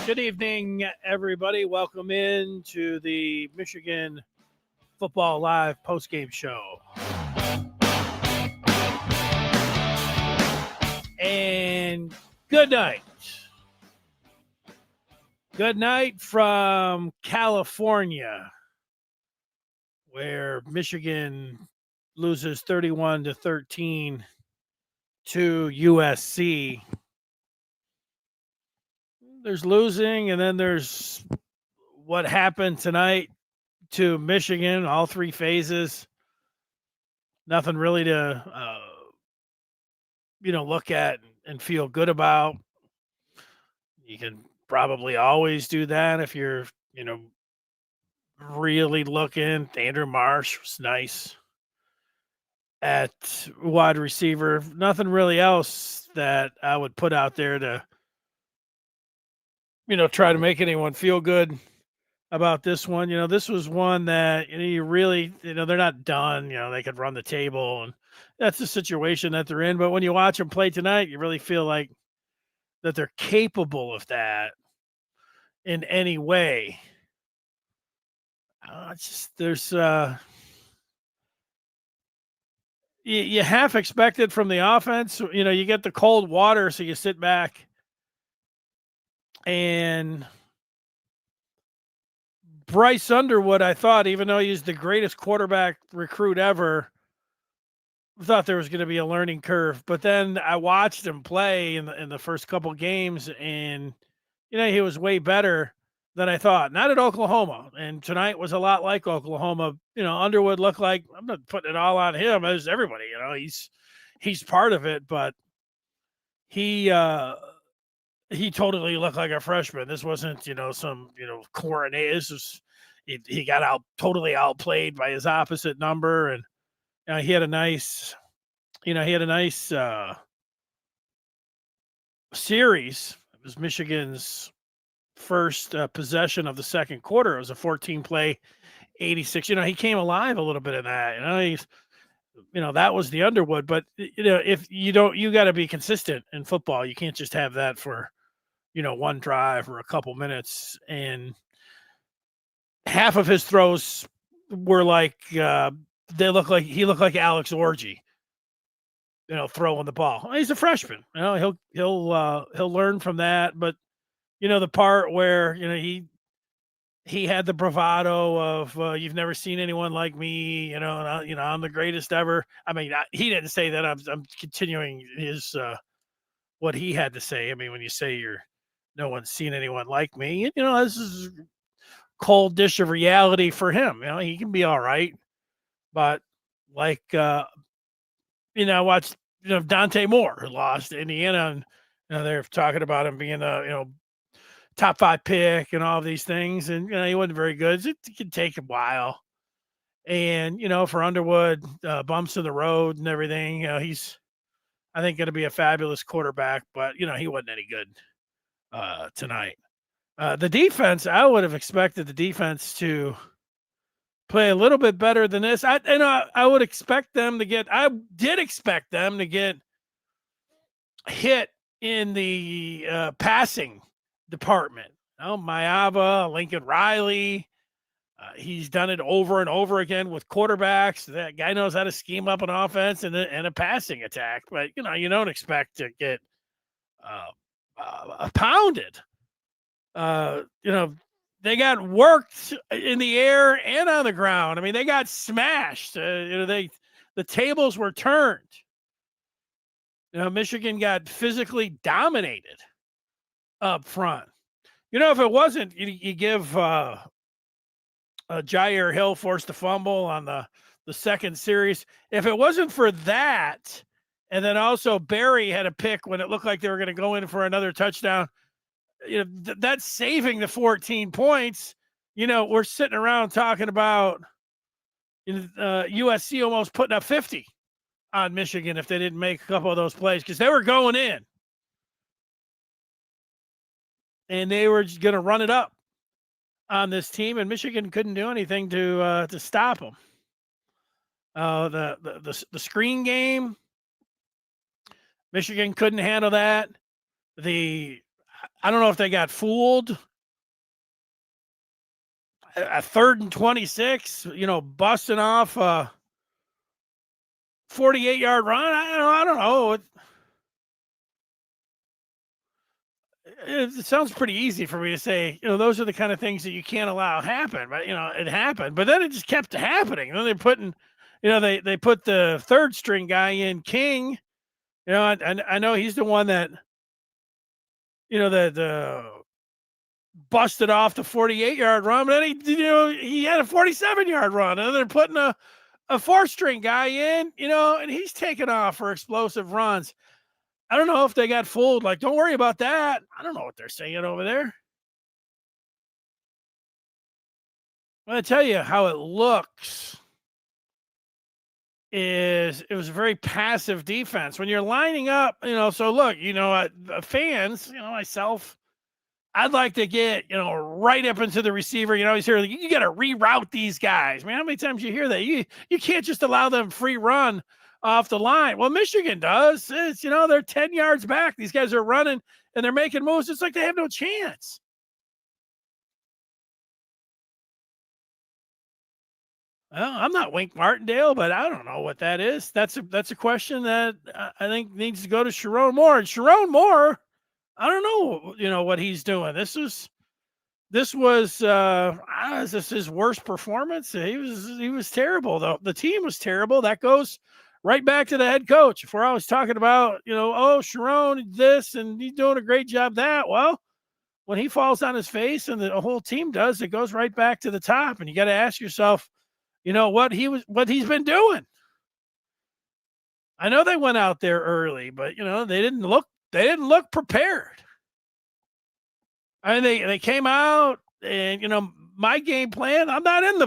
Good evening, everybody. Welcome in to the Michigan Football Live postgame show. And good night. Good night from California, where Michigan loses 31-13 to USC. There's losing, and then there's what happened tonight to Michigan, all three phases. Nothing really to, look at and feel good about. You can probably always do that if you're, really looking. Andrew Marsh was nice at wide receiver. Nothing really else that I would put out there to, try to make anyone feel good about this one. This was one that you really, they're not done. They could run the table, and that's the situation that they're in. But when you watch them play tonight, you really feel like that they're capable of that in any way. It's just there's you half expect it from the offense. You get the cold water, so you sit back and Bryce Underwood, I thought, even though he's the greatest quarterback recruit ever, thought there was going to be a learning curve. But then I watched him play in the first couple games, and he was way better than I thought. Not at Oklahoma, and tonight was a lot like Oklahoma. Underwood looked like, I'm not putting it all on him as everybody. He's part of it, but he totally looked like a freshman. This wasn't, some, coronation. This was, he got totally outplayed by his opposite number. And he had a nice, series. It was Michigan's first possession of the second quarter. It was a 14-play, 86. He came alive a little bit in that. He's, that was the Underwood. But, if you got to be consistent in football. You can't just have that for, one drive or a couple minutes. And half of his throws were like, he looked like Alex Orji, throwing the ball. He's a freshman. He'll learn from that. But, the part where, he had the bravado of, you've never seen anyone like me, and I'm the greatest ever. I mean, he didn't say that. I'm continuing his, what he had to say. I mean, when you say no one's seen anyone like me, this is cold dish of reality for him. He can be all right, but like, I watched, Dante Moore, who lost to Indiana, and they're talking about him being a, top 5 pick and all of these things. And, he wasn't very good. It could take a while. And, for Underwood, bumps in the road and everything, he's, I think, going to be a fabulous quarterback, but, he wasn't any good tonight. The defense, I would have expected the defense to play a little bit better than this. I would expect them to get, I did expect them to get hit in the passing department. Mayava, Lincoln Riley, he's done it over and over again with quarterbacks. That guy knows how to scheme up an offense and a passing attack, but you don't expect to get pounded. They got worked in the air and on the ground. I mean, they got smashed. The tables were turned. Michigan got physically dominated up front. If it wasn't, you give Jair Hill forced a fumble on the second series. If it wasn't for that, and then also Barry had a pick when it looked like they were going to go in for another touchdown, that's saving the 14 points. We're sitting around talking about USC almost putting up 50 on Michigan if they didn't make a couple of those plays, because they were going in. And they were going to run it up on this team, and Michigan couldn't do anything to stop them. The screen game, Michigan couldn't handle that. I don't know if they got fooled. A 3rd and 26, busting off a 48-yard run. I don't know. It sounds pretty easy for me to say, those are the kind of things that you can't allow happen, but it happened. But then it just kept happening. And then they're putting, they put the 3rd string guy in, King. I know he's the one that, the busted off the 48-yard run, but then he had a 47-yard run, and then they're putting a 4th string guy in, and he's taking off for explosive runs. I don't know if they got fooled. Like, don't worry about that. I don't know what they're saying over there. I'm going to tell you how it looks. It was a very passive defense when you're lining up. So look, fans, myself, I'd like to get, right up into the receiver. He's here. You got to reroute these guys, man. How many times you hear that? You can't just allow them free run off the line. Well, Michigan does. It's, they're 10 yards back. These guys are running and they're making moves. It's like they have no chance. Well, I'm not Wink Martindale, but I don't know what that is. That's a question that I think needs to go to Sherrone Moore. And Sherrone Moore, I don't know, what he's doing. This was is this his worst performance? He was terrible, though. The team was terrible. That goes right back to the head coach. If we're always talking about, Sherrone this and he's doing a great job that, well, when he falls on his face and the whole team does, it goes right back to the top. And you got to ask yourself, what he's been doing. I know they went out there early, but they didn't look prepared. I mean, they came out and, my game plan, I'm not in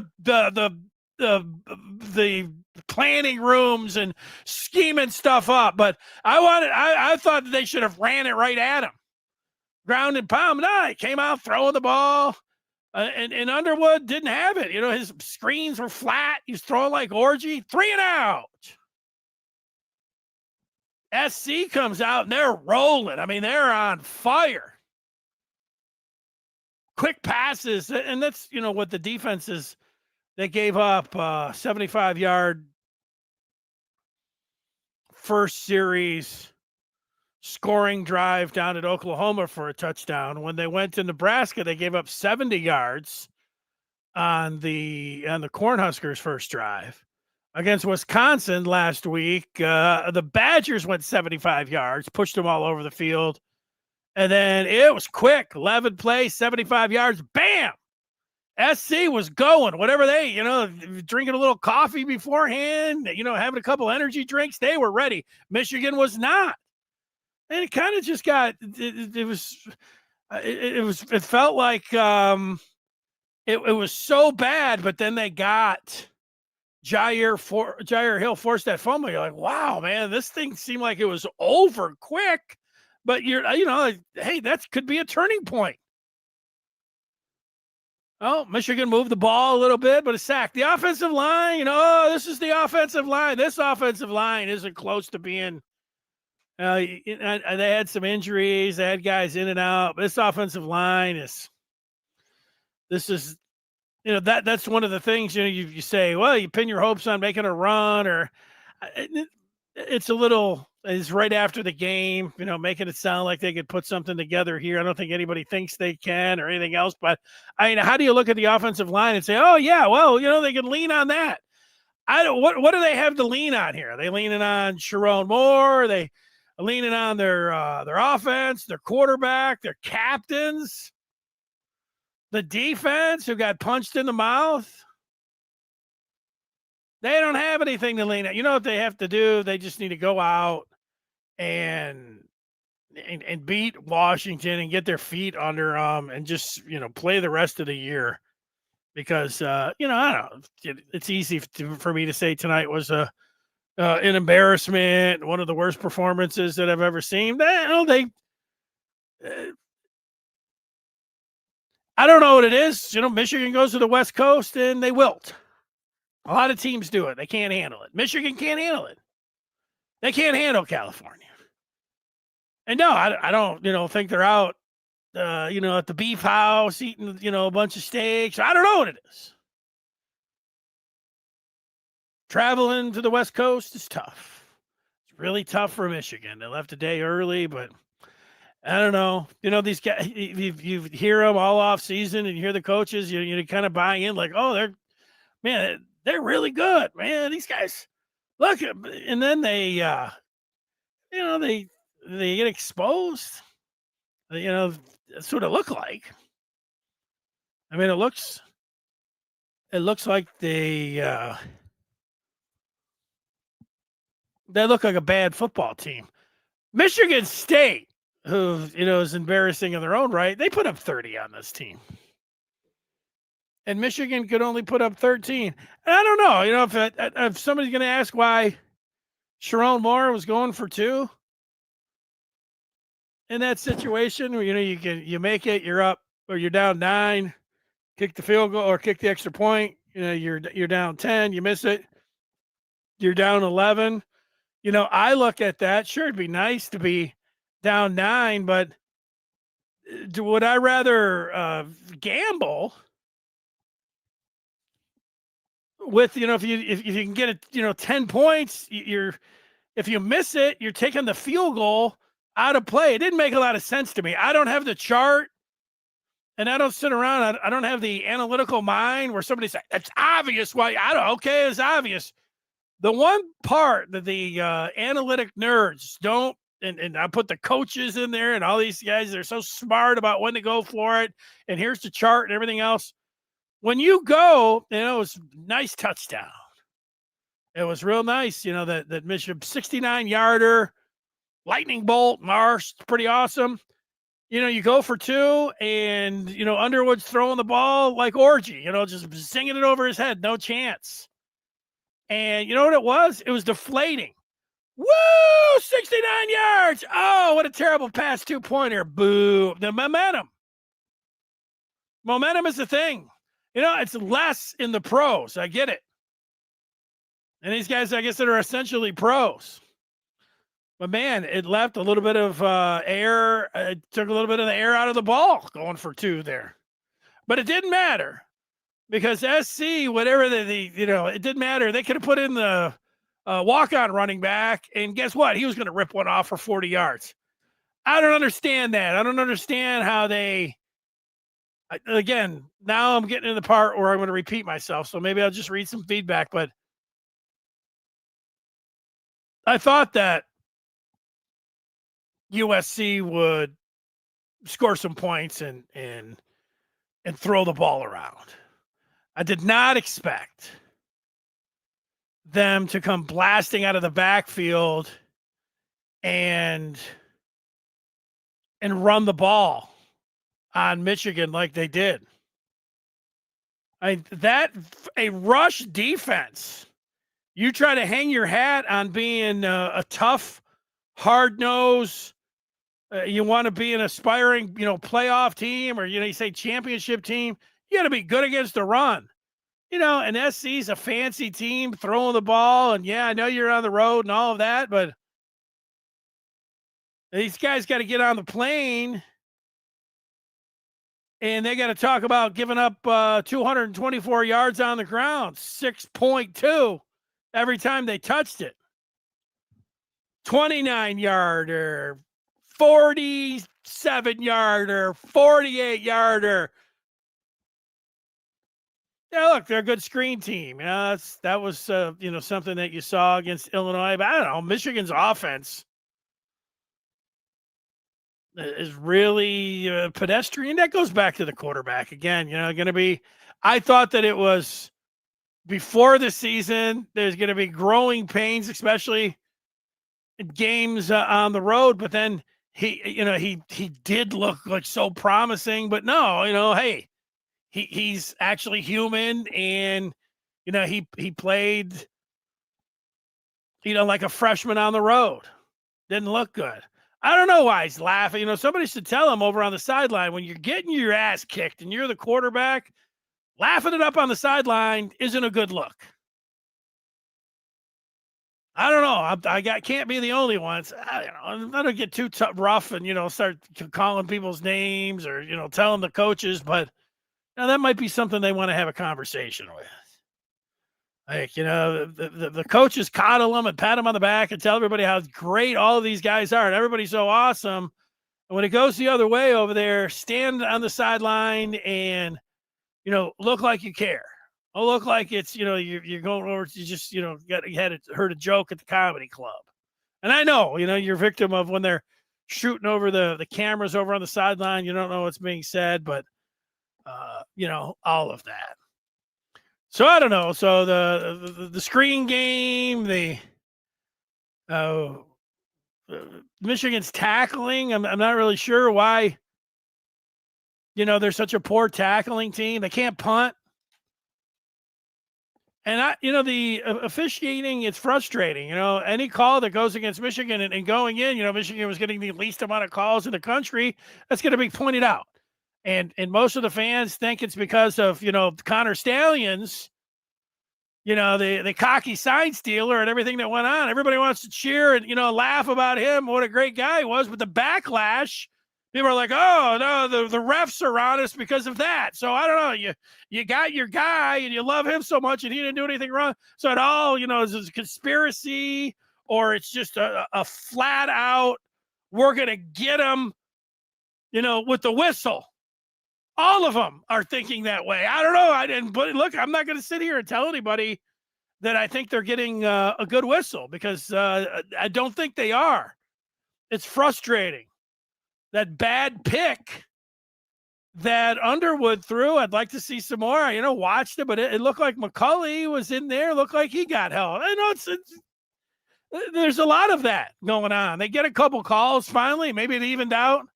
the planning rooms and scheming stuff up, but I thought that they should have ran it right at him. Ground and pound. No, he came out throwing the ball. And Underwood didn't have it. His screens were flat. He was throwing like Orgy. 3 and out. SC comes out and they're rolling. I mean, they're on fire. Quick passes. And that's, what the defense is. They gave up 75-yard first series scoring drive down at Oklahoma for a touchdown. When they went to Nebraska, they gave up 70 yards on the Cornhuskers' first drive. Against Wisconsin last week, the Badgers went 75 yards, pushed them all over the field. And then it was quick, 11 plays, 75 yards, bam! SC was going, whatever they, drinking a little coffee beforehand, having a couple energy drinks, they were ready. Michigan was not. And it kind of just got, it felt like it was so bad, but then they got Jair Hill forced that fumble. You're like, wow, man, this thing seemed like it was over quick, but hey, that could be a turning point. Oh, Michigan moved the ball a little bit, but a sack. The offensive line, this is the offensive line. This offensive line isn't close to being. They had some injuries. They had guys in and out. But this offensive line is that's one of the things, you say, well, you pin your hopes on making a run, or it's right after the game, making it sound like they could put something together here. I don't think anybody thinks they can or anything else. But I mean, how do you look at the offensive line and say, oh yeah, well, they can lean on that? What do they have to lean on here? Are they leaning on Sherrone Moore? Are they leaning on their offense, their quarterback, their captains, the defense who got punched in the mouth? They don't have anything to lean on. You know what they have to do? They just need to go out and beat Washington and get their feet under them and just, play the rest of the year. Because, I don't know. It's easy for me to say tonight was an embarrassment, one of the worst performances that I've ever seen. I don't know what it is. Michigan goes to the West Coast and they wilt. A lot of teams do it. They can't handle it. Michigan can't handle it. They can't handle California. And no, I don't, think they're out at the beef house eating, a bunch of steaks. I don't know what it is. Traveling to the West Coast is tough. It's really tough for Michigan. They left a day early, but I don't know. These guys, you hear them all off season and you hear the coaches, you kind of buy in like, oh, they're really good, man. These guys, look, and then they get exposed. That's what it looked like. I mean, it looks like they look like a bad football team. Michigan State, who is embarrassing in their own right, they put up 30 on this team. And Michigan could only put up 13. And I don't know, if somebody's going to ask why Sharon Moore was going for 2 in that situation where, you make it, you're up, or you're down 9, kick the field goal or kick the extra point, you're down 10, you miss it, you're down 11. I look at that. Sure, it'd be nice to be down 9, but would I rather gamble with, if you can get it, 10 points, if you miss it, you're taking the field goal out of play. It didn't make a lot of sense to me. I don't have the chart, and I don't sit around. I don't have the analytical mind where somebody says, it's obvious why. Okay, it's obvious. The one part that the analytic nerds don't, and I put the coaches in there and all these guys, they're so smart about when to go for it. And here's the chart and everything else. When you go, it was nice touchdown. It was real nice, that Michigan 69-yarder, lightning bolt, Marsh, pretty awesome. You go for 2 and, Underwood's throwing the ball like orgy, just singing it over his head. No chance. And you know what it was? It was deflating. Woo! 69 yards. Oh, what a terrible pass 2-pointer. Boo. The momentum. Momentum is the thing. It's less in the pros. I get it. And these guys, I guess, that are essentially pros. But, man, it left a little bit of air. It took a little bit of the air out of the ball going for 2 there. But it didn't matter because SC, whatever it didn't matter. They could have put in the walk-on running back, and guess what? He was going to rip one off for 40 yards. I don't understand that. I don't understand how again, now I'm getting in the part where I'm going to repeat myself, so maybe I'll just read some feedback, but I thought that USC would score some points and throw the ball around. I did not expect them to come blasting out of the backfield and run the ball on Michigan like they did. A rush defense. You try to hang your hat on being a tough, hard-nosed, you want to be an aspiring, playoff team or, you say championship team. You got to be good against the run. And SC's a fancy team throwing the ball. And, yeah, I know you're on the road and all of that, but these guys got to get on the plane and they got to talk about giving up 224 yards on the ground, 6.2 every time they touched it. 29-yarder, 47-yarder, 48-yarder. Yeah, look, they're a good screen team. That was something that you saw against Illinois. But I don't know, Michigan's offense is really pedestrian. That goes back to the quarterback again. Going to be. I thought that it was before the season. There's going to be growing pains, especially in games on the road. But then he did look like so promising. But no, hey. He's actually human, and he played like a freshman on the road. Didn't look good. I don't know why he's laughing. Somebody should tell him over on the sideline, when you're getting your ass kicked and you're the quarterback, laughing it up on the sideline isn't a good look. I don't know. Can't be the only ones. I'm not gonna get too rough and start calling people's names or telling the coaches, but that might be something they want to have a conversation with. Like the coaches coddle them and pat them on the back and tell everybody how great all of these guys are and everybody's so awesome. And when it goes the other way over there, stand on the sideline and look like you care. Oh, look like it's you're going over. You just heard a joke at the comedy club, and I know you're a victim of when they're shooting over the cameras over on the sideline. You don't know what's being said, but all of that. So I don't know. So the screen game, the Michigan's tackling. I'm not really sure why. They're such a poor tackling team. They can't punt. And the officiating, it's frustrating. Any call that goes against Michigan and going in, Michigan was getting the least amount of calls in the country. That's going to be pointed out. And most of the fans think it's because of, Connor Stallions, the cocky sign stealer and everything that went on. Everybody wants to cheer and, laugh about him, what a great guy he was. But the backlash, people are like, oh, no, the refs are on us because of that. So I don't know. You got your guy and you love him so much and he didn't do anything wrong. So it all, is a conspiracy or it's just a flat out, we're going to get him, with the whistle. All of them are thinking that way. I don't know. But look, I'm not going to sit here and tell anybody that I think they're getting a good whistle because I don't think they are. It's frustrating. That bad pick that Underwood threw, I'd like to see some more. Watched it, but it looked like McCULLEY was in there. Looked like he got held. I know there's a lot of that going on. They get a couple calls finally. Maybe it evened out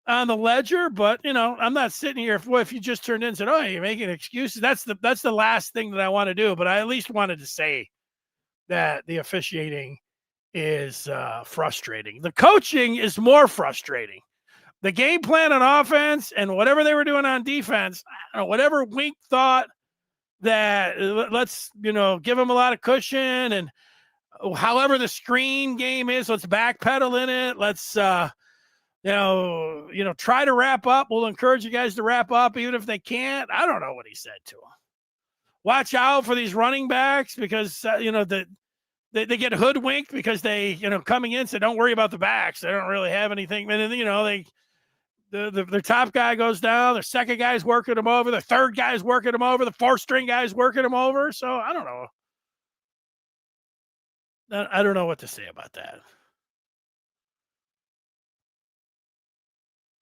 on the ledger, but I'm not sitting here. If you just turned in and said, "Oh, you're making excuses," that's the last thing that I want to do. But I at least wanted to say that the officiating is frustrating. The coaching is more frustrating. The game plan on offense and whatever they were doing on defense, whatever Wink thought that let's give them a lot of cushion and however the screen game is, let's backpedal in it. Let's try to wrap up. We'll encourage you guys to wrap up, even if they can't. I don't know what he said to them. Watch out for these running backs because, they get hoodwinked because they, coming in said, don't worry about the backs. They don't really have anything. And then, their top guy goes down. Their second guy's working them over. The third guy's working them over. The fourth string guy's working them over. So I don't know. I don't know what to say about that.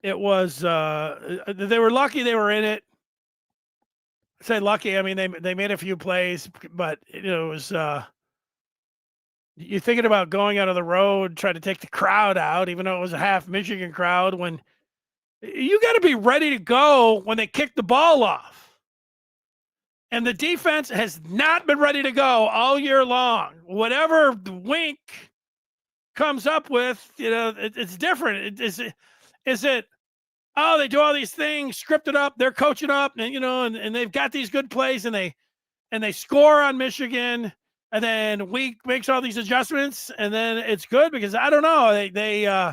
It was they were lucky they were in it. I say lucky. I mean, they made a few plays, but it was you're thinking about going out of the road, trying to take the crowd out, even though it was a half Michigan crowd. When you got to be ready to go when they kick the ball off, and the defense has not been ready to go all year long. Whatever the Wink comes up with, it's different. Is it? Oh, they do all these things, scripted up, they're coaching up, and and they've got these good plays, and they score on Michigan, and then Wink makes all these adjustments, and then it's good because I don't know, they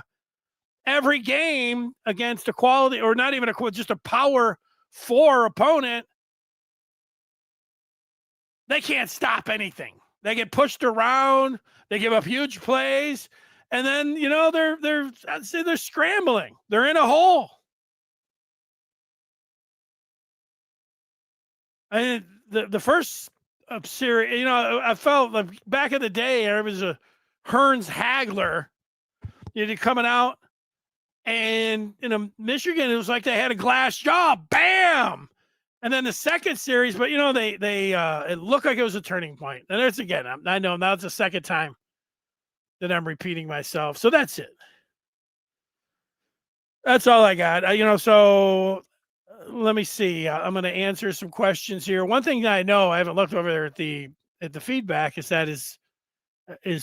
every game against a quality or not even just a power 4 opponent, they can't stop anything. They get pushed around, they give up huge plays, and then they're scrambling. They're in a hole. And the first series, I felt like back in the day, there was a Hearns Hagler, coming out, and Michigan, it was like they had a glass jaw, bam. And then the second series, but they it looked like it was a turning point. And there's again, I know now it's the second time that I'm repeating myself. So that's it. That's all I got. So let me see. I'm going to answer some questions here. One thing that I know, I haven't looked over there at the feedback, is that is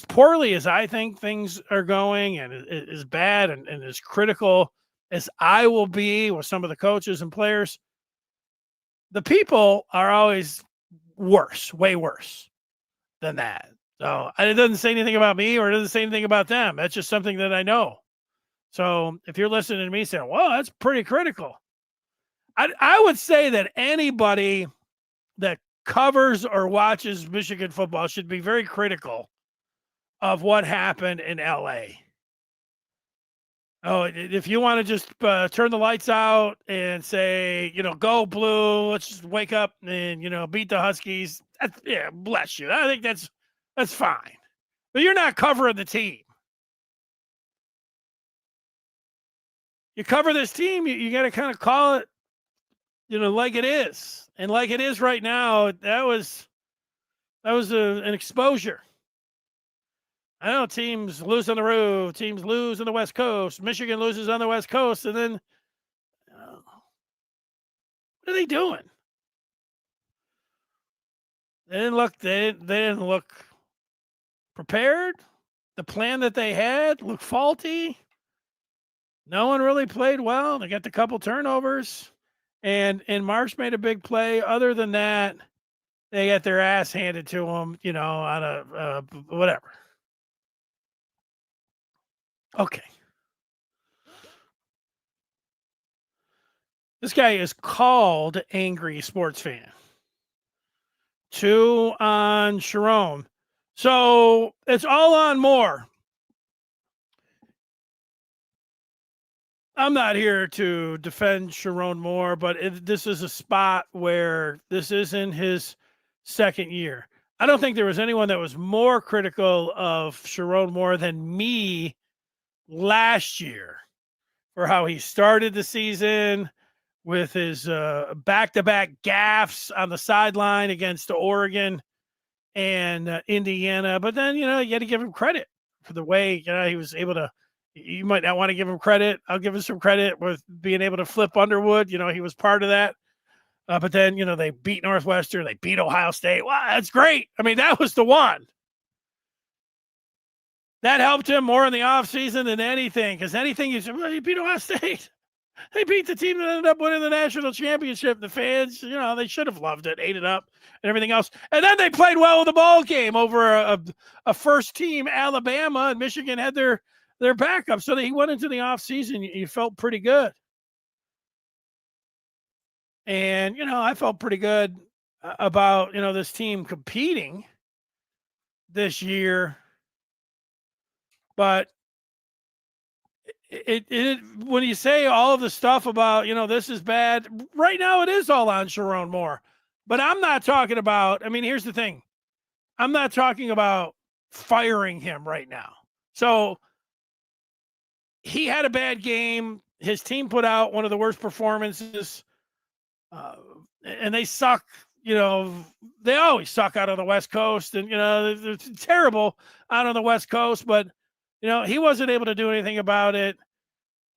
poorly as I think things are going, and as bad and as critical as I will be with some of the coaches and players, the people are always worse, way worse than that. So it doesn't say anything about me or it doesn't say anything about them. That's just something that I know. So if you're listening to me saying, well, that's pretty critical. I would say that anybody that covers or watches Michigan football should be very critical of what happened in LA. Oh, if you want to just turn the lights out and say, go blue, let's just wake up and, beat the Huskies. Yeah, bless you. I think that's fine. But you're not covering the team. You cover this team, you got to kind of call it, like it is. And like it is right now, that was an exposure. I know teams lose on the road, teams lose on the West Coast. Michigan loses on the West Coast, and then what are they doing? They didn't look prepared. The plan that they had looked faulty. No one really played well. They got the couple turnovers, and MARSH made a big play. Other than that, they got their ass handed to them, on a whatever. Okay. This guy is called Angry Sports Fan. 2 on Sharon. So it's all on Moore. I'm not here to defend Sharon Moore, but this is a spot where this isn't his second year. I don't think there was anyone that was more critical of Sharon Moore than me last year for how he started the season with his back-to-back gaffes on the sideline against Oregon and Indiana. But then, you had to give him credit for the way, he was able to. You might not want to give him credit. I'll give him some credit with being able to flip Underwood. He was part of that. But then, they beat Northwestern. They beat Ohio State. Wow, that's great. I mean, that was the one. That helped him more in the offseason than anything. Because anything you said, well, he beat Ohio State. They beat the team that ended up winning the national championship. The fans, they should have loved it, ate it up, and everything else. And then they played well in the ball game over a first-team Alabama, and Michigan had their backup. So he went into the offseason. You felt pretty good. And, I felt pretty good about, this team competing this year. But it when you say all of the stuff about, this is bad, right now it is all on Sharon Moore. But I'm not talking about, here's the thing. I'm not talking about firing him right now. So he had a bad game. His team put out one of the worst performances. And they suck, they always suck out on the West Coast. And, they're terrible out on the West Coast. But, he wasn't able to do anything about it.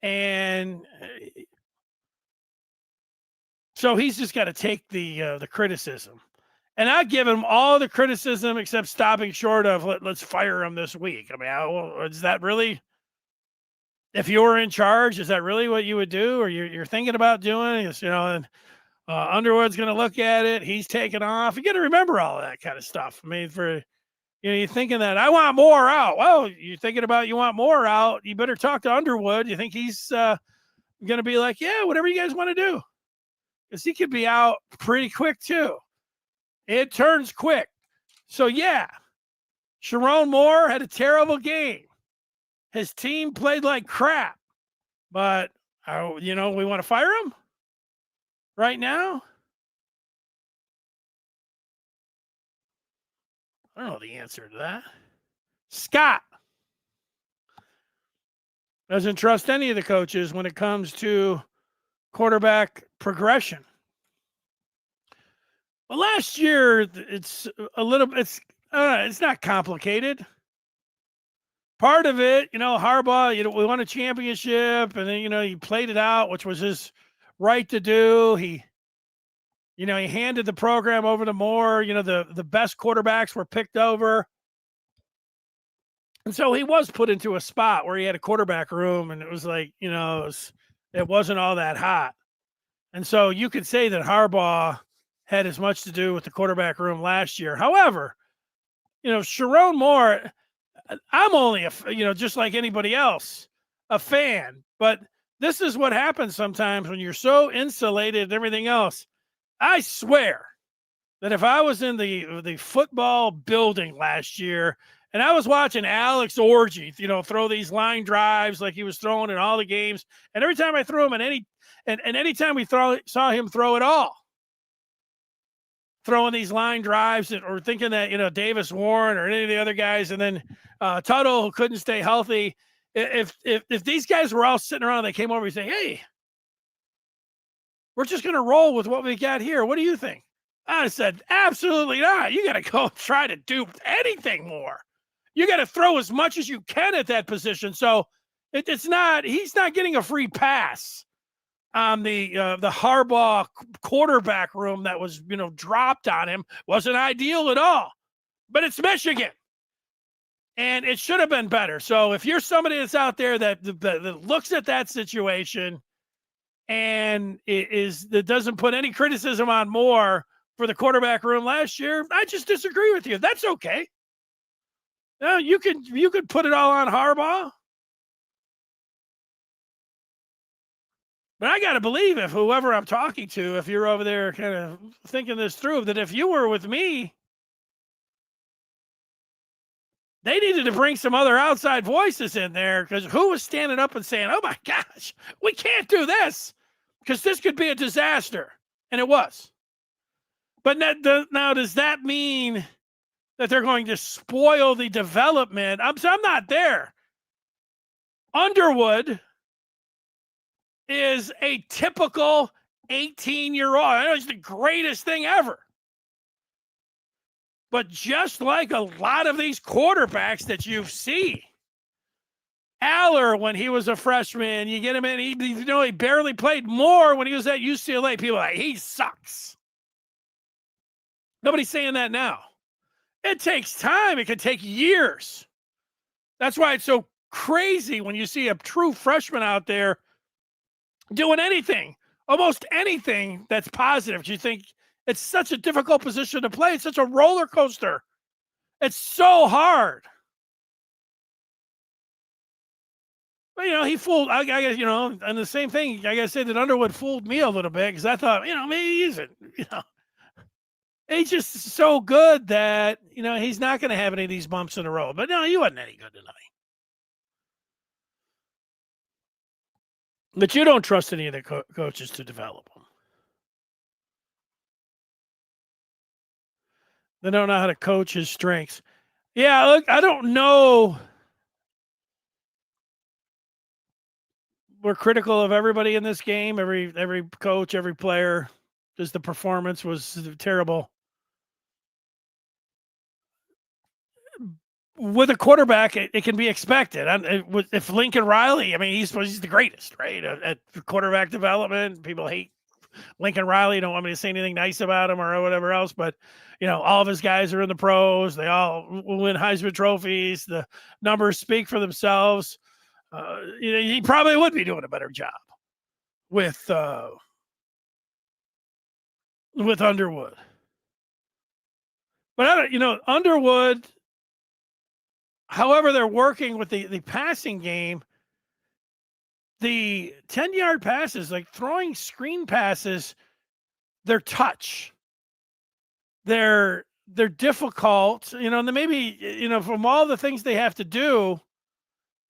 And so he's just got to take the criticism. And I give him all the criticism except stopping short of let's fire him this week. Is that really, if you were in charge, is that really what you would do? Or you're thinking about doing? And Underwood's going to look at it. He's taking off. You got to remember all of that kind of stuff. You're thinking that I want Moore out. Well, you're thinking about you want Moore out. You better talk to Underwood. You think he's going to be like, yeah, whatever you guys want to do. Because he could be out pretty quick too. It turns quick. So, yeah, Sharon Moore had a terrible game. His team played like crap. But, we want to fire him right now? I don't know the answer to that. Scott doesn't trust any of the coaches when it comes to quarterback progression. Well, last year, it's not complicated. Part of it, Harbaugh, we won a championship, and then, he played it out, which was his right to do. He handed the program over to Moore. The best quarterbacks were picked over. And so he was put into a spot where he had a quarterback room, and it was like, it wasn't all that hot. And so you could say that Harbaugh had as much to do with the quarterback room last year. However, Sharon Moore, I'm only just like anybody else, a fan, but this is what happens sometimes when you're so insulated and everything else. I swear that if I was in the football building last year and I was watching Alex Orgy, throw these line drives like he was throwing in all the games, and every time I threw him and anytime we saw him throw at all, throwing these line drives or thinking that, Davis Warren or any of the other guys, and then Tuttle, who couldn't stay healthy. If these guys were all sitting around, they came over and say, hey, we're just going to roll with what we got here. What do you think? I said, absolutely not. You got to go try to do anything more. You got to throw as much as you can at that position. So he's not getting a free pass on the Harbaugh quarterback room that was, dropped on him. Wasn't ideal at all, but it's Michigan. And it should have been better. So if you're somebody that's out there that looks at that situation and that doesn't put any criticism on Moore for the quarterback room last year, I just disagree with you. That's okay. You could put it all on Harbaugh. But I got to believe if whoever I'm talking to, if you're over there kind of thinking this through, that if you were with me, they needed to bring some other outside voices in there, because who was standing up and saying, oh my gosh, we can't do this because this could be a disaster. And it was. But now, does that mean that they're going to spoil the development? I'm not there. Underwood is a typical 18-year-old. I know he's the greatest thing ever. But just like a lot of these quarterbacks that you see, Aller, when he was a freshman, you get him in, he barely played. More when he was at UCLA. People are like, he sucks. Nobody's saying that now. It takes time. It could take years. That's why it's so crazy when you see a true freshman out there doing anything, almost anything that's positive. You think it's such a difficult position to play. It's such a roller coaster. It's so hard. But, he fooled, I guess, and the same thing, I got to say that Underwood fooled me a little bit, because I thought, maybe he isn't, he's just so good that, he's not going to have any of these bumps in the road. But no, he wasn't any good tonight. But you don't trust any of the coaches to develop them. They don't know how to coach his strengths. Yeah, look, I don't know. We're critical of everybody in this game, every coach, every player, because the performance was terrible. With a quarterback, it can be expected. If Lincoln Riley, he's the greatest, right? At quarterback development, people hate Lincoln Riley. Don't want me to say anything nice about him or whatever else, but all of his guys are in the pros. They all win Heisman trophies. The numbers speak for themselves. He probably would be doing a better job with Underwood. But I don't, Underwood, however they're working with the passing game, the 10-yard passes, like throwing screen passes, they're touch. They're difficult, and maybe, from all the things they have to do.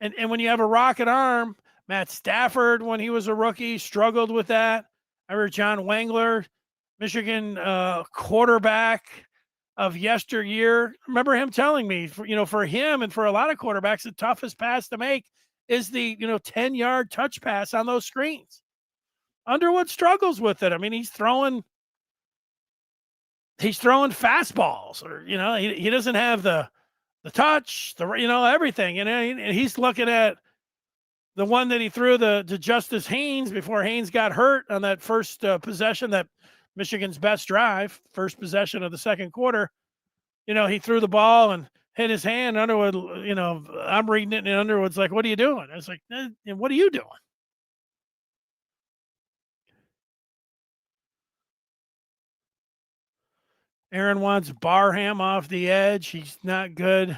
And when you have a rocket arm, Matt Stafford, when he was a rookie, struggled with that. I remember John Wangler, Michigan quarterback of yesteryear. Remember him telling me, for him and for a lot of quarterbacks, the toughest pass to make is the 10-yard touch pass on those screens. Underwood struggles with it. He's throwing fastballs, or he doesn't have the touch, everything. And he's looking at the one that he threw to Justice Haynes before Haynes got hurt on that first possession, that Michigan's best drive, first possession of the second quarter. He threw the ball and hit his hand. Underwood, I'm reading it, and Underwood's like, what are you doing? I was like, what are you doing? Aaron wants Barham off the edge. He's not good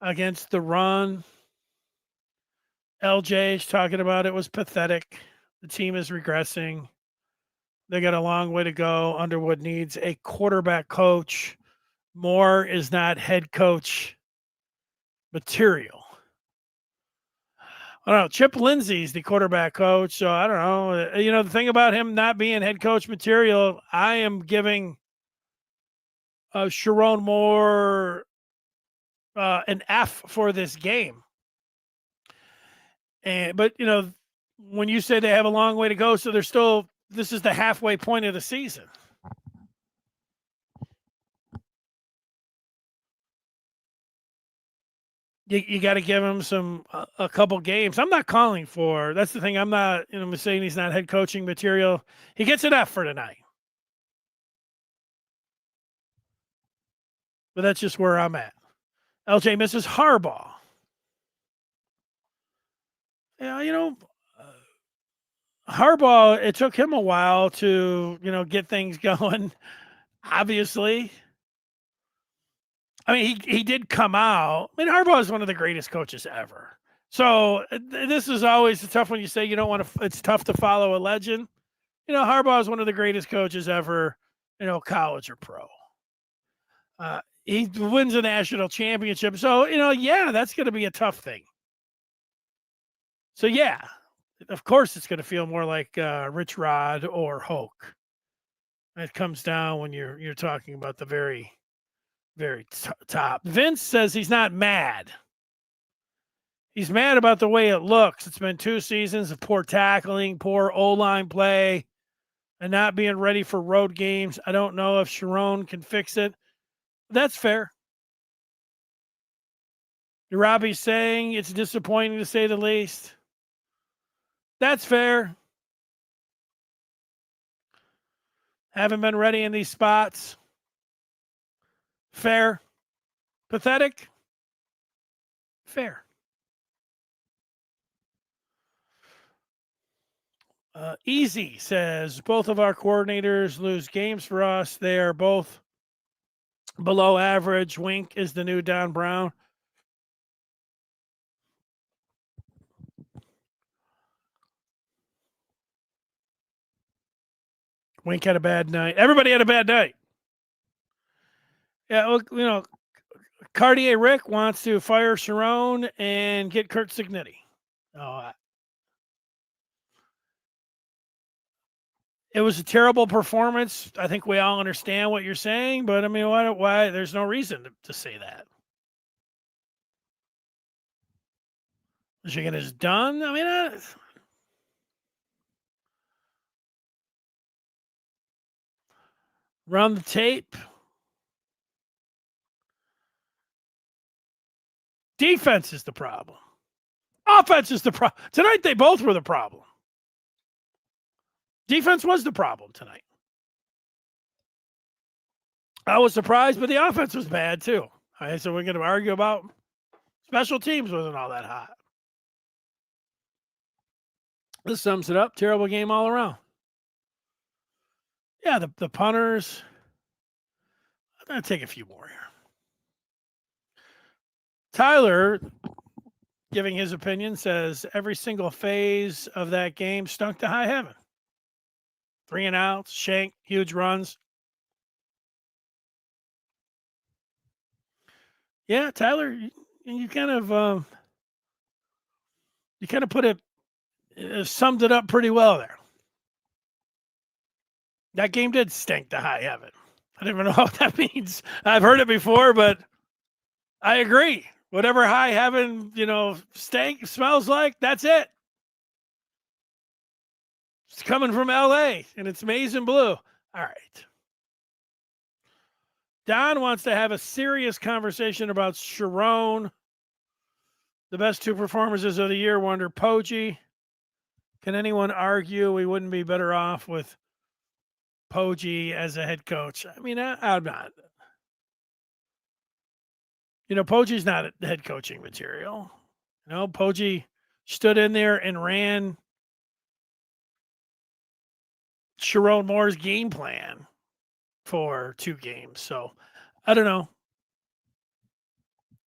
against the run. LJ's talking about it was pathetic. The team is regressing. They got a long way to go. Underwood needs a quarterback coach. Moore is not head coach material. I don't know. Chip Lindsey's the quarterback coach, so I don't know. You know, the thing about him not being head coach material, I am giving Sherrone Moore an F for this game. But you know, when you say they have a long way to go, so they're still. This is the halfway point of the season. You got to give him a couple games. I'm not calling for. That's the thing. I'm not. I'm saying he's not head coaching material. He gets an F for tonight. But that's just where I'm at. LJ misses Harbaugh. Yeah, Harbaugh, it took him a while to, get things going, obviously. I mean, he did come out. I mean, Harbaugh is one of the greatest coaches ever. So this is always tough when you say you don't want to, it's tough to follow a legend. Harbaugh is one of the greatest coaches ever, college or pro. He wins a national championship. So, yeah, that's going to be a tough thing. So, yeah, of course it's going to feel more like Rich Rod or Hoke. It comes down when you're talking about the very, very top. Vince says he's not mad. He's mad about the way it looks. It's been 2 seasons of poor tackling, poor O-line play, and not being ready for road games. I don't know if Sherrone can fix it. That's fair. Robbie's saying it's disappointing to say the least. That's fair. Haven't been ready in these spots. Fair. Pathetic. Fair. Easy says both of our coordinators lose games for us. They are both below average. Wink is the new Don Brown. Wink had a bad night. Everybody had a bad night. Yeah, Cartier Rick wants to fire Sherrone and get Kurt Cignetti. It was a terrible performance. I think we all understand what you're saying, but I mean, why? There's no reason to say that. Michigan is done. I mean, run the tape. Defense is the problem. Offense is the problem. Tonight, they both were the problem. Defense was the problem tonight. I was surprised, but the offense was bad too. All right, so we're going to argue about special teams wasn't all that hot. This sums it up. Terrible game all around. Yeah, the punters. I'm going to take a few more here. Tyler, giving his opinion, says every single phase of that game stunk to high heaven. 3 and outs, Shank, huge runs. Yeah, Tyler, you kind of put it, summed it up pretty well there. That game did stink to high heaven. I don't even know what that means. I've heard it before, but I agree. Whatever high heaven, stank smells like, that's it. It's coming from LA, and it's maize and blue. All right. Don wants to have a serious conversation about Sherrone. The best 2 performances of the year were under Poggi. Can anyone argue we wouldn't be better off with Poggi as a head coach? I mean, I'm not. Poggi's not a head coaching material. Poggi stood in there and ran Sherrone Moore's game plan for 2 games. So I don't know.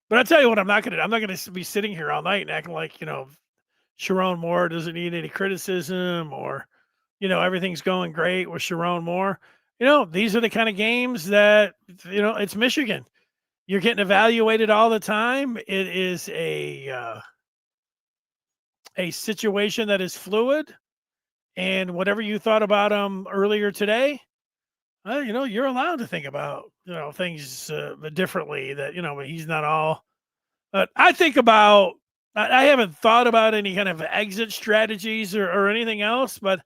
But I'll tell you what, I'm not gonna be sitting here all night and acting like, Sharon Moore doesn't need any criticism, or, everything's going great with Sharon Moore. These are the kind of games that, it's Michigan. You're getting evaluated all the time. It is a situation that is fluid, and whatever you thought about him earlier today, you're allowed to think about, things differently, that, he's not all. But I think about, I haven't thought about any kind of exit strategies or anything else, but,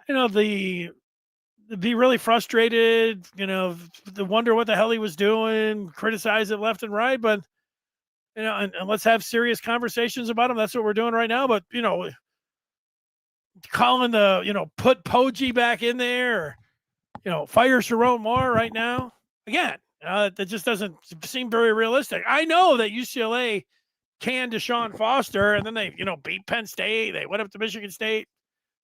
be really frustrated, to wonder what the hell he was doing, criticize it left and right. But, and let's have serious conversations about him. That's what we're doing right now. But, calling put Poggi back in there, or, fire Sharon Moore right now. Again, that just doesn't seem very realistic. I know that UCLA canned Deshaun Foster, and then they, beat Penn State. They went up to Michigan State,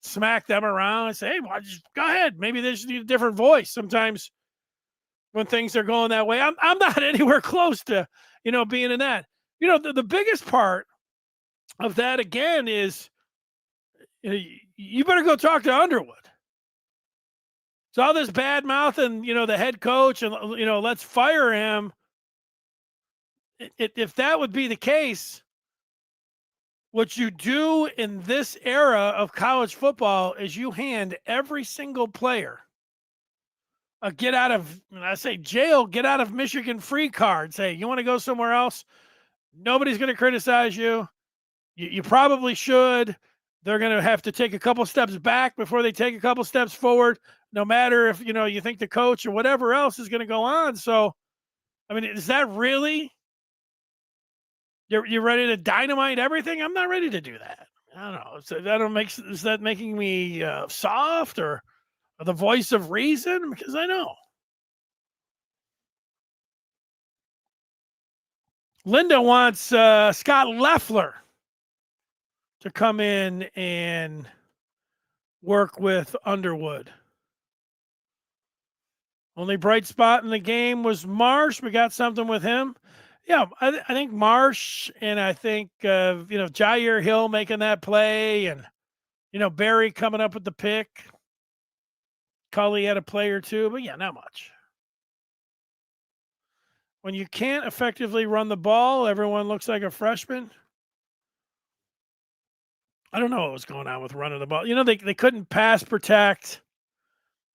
smacked them around, and say, hey, well, just go ahead. Maybe they just need a different voice sometimes when things are going that way. I'm not anywhere close to, being in that. The biggest part of that, again, is you better go talk to Underwood. So all this bad mouth and, the head coach and, let's fire him. If that would be the case, what you do in this era of college football is you hand every single player a get out of Michigan free card. Say, you want to go somewhere else? Nobody's going to criticize you. You probably should. They're going to have to take a couple steps back before they take a couple steps forward, no matter if, you think the coach or whatever else is going to go on. So, I mean, is that really, you're ready to dynamite everything? I'm not ready to do that. I don't know. So is that making me soft or the voice of reason? Because I know. Linda wants Scott Loeffler to come in and work with Underwood. Only bright spot in the game was Marsh. We got something with him. Yeah, I think Marsh, and I think, Jair Hill making that play, and, Barry coming up with the pick. McCULLEY had a play or two, but yeah, not much. When you can't effectively run the ball, everyone looks like a freshman. I don't know what was going on with running the ball. They couldn't pass protect.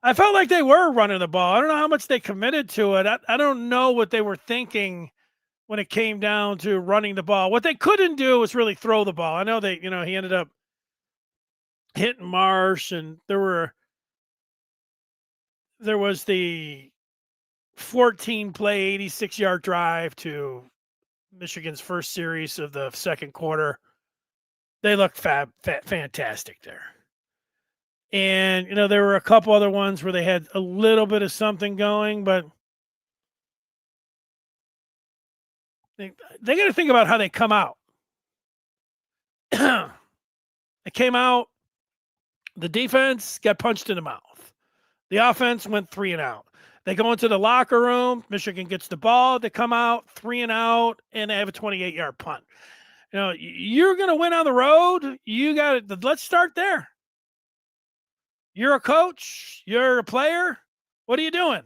I felt like they were running the ball. I don't know how much they committed to it. I don't know what they were thinking when it came down to running the ball. What they couldn't do was really throw the ball. I know he ended up hitting Marsh, and there was the 14-play, 86-yard drive to Michigan's first series of the second quarter. They looked fantastic there. And, there were a couple other ones where they had a little bit of something going, but they got to think about how they come out. They came out, the defense got punched in the mouth. The offense went 3 and out. They go into the locker room. Michigan gets the ball. They come out 3 and out, and they have a 28-yard punt. You're going to win on the road. Let's start there. You're a coach. You're a player. What are you doing?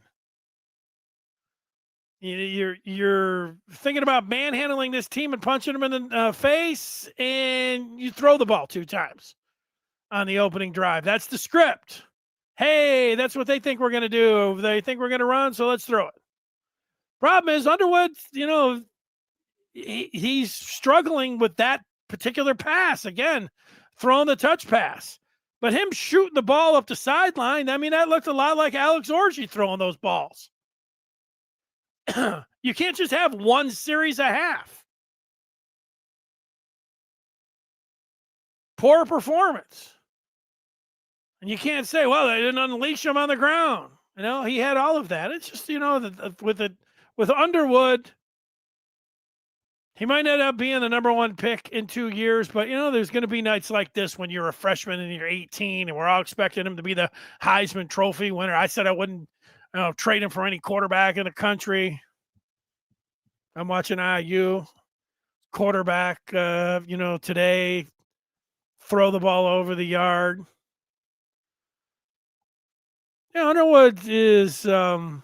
You're thinking about manhandling this team and punching them in the face, and you throw the ball 2 times on the opening drive. That's the script. Hey, that's what they think we're going to do. They think we're going to run, so let's throw it. Problem is, Underwood, he's struggling with that particular pass. Again, throwing the touch pass. But him shooting the ball up the sideline, I mean, that looked a lot like Alex Orji throwing those balls. You can't just have one series a half. Poor performance. And you can't say, well, they didn't unleash him on the ground. He had all of that. It's just, with Underwood, he might end up being the number 1 pick in 2 years, but, there's going to be nights like this when you're a freshman and you're 18 and we're all expecting him to be the Heisman Trophy winner. I said I wouldn't trade him for any quarterback in the country. I'm watching IU quarterback, today throw the ball over the yard. Yeah, Underwood is a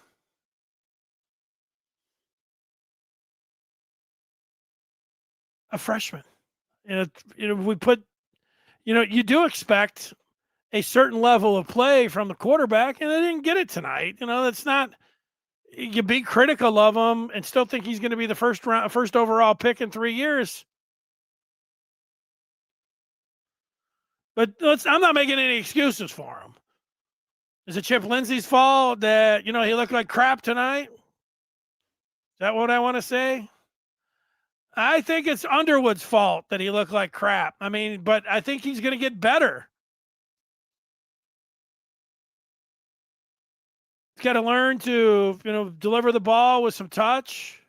freshman. We put, you do expect a certain level of play from the quarterback, and they didn't get it tonight. That's not. You be critical of him and still think he's going to be the first overall pick in 3 years. But I'm not making any excuses for him. Is it Chip Lindsey's fault that, he looked like crap tonight? Is that what I want to say? I think it's Underwood's fault that he looked like crap. But I think he's going to get better. He's got to learn to, deliver the ball with some touch.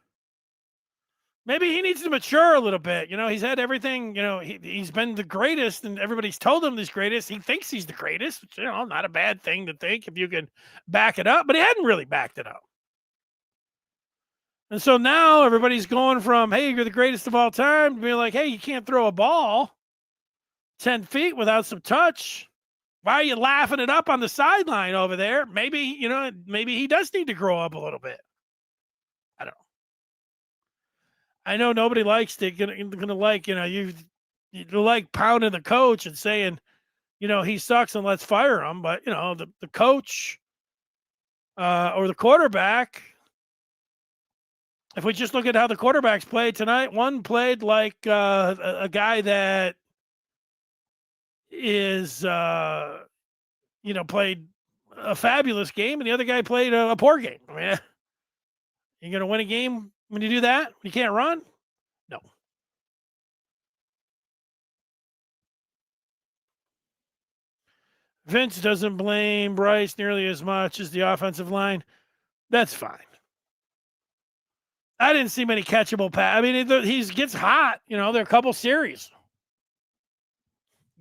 Maybe he needs to mature a little bit. He's had everything, he's been the greatest and everybody's told him he's greatest. He thinks he's the greatest, which, not a bad thing to think if you can back it up, but he hadn't really backed it up. And so now everybody's going from, hey, you're the greatest of all time, to being like, hey, you can't throw a ball 10 feet without some touch. Why are you laughing it up on the sideline over there? Maybe, maybe he does need to grow up a little bit. I don't know. I know nobody likes it. Gonna like, you like pounding the coach and saying, he sucks and let's fire him. But, the coach or the quarterback, if we just look at how the quarterbacks played tonight, one played like a guy that is, played a fabulous game, and the other guy played a poor game. You're going to win a game when you do that? You can't run? No. Vince doesn't blame Bryce nearly as much as the offensive line. That's fine. I didn't see many catchable passes. He gets hot. There are a couple series.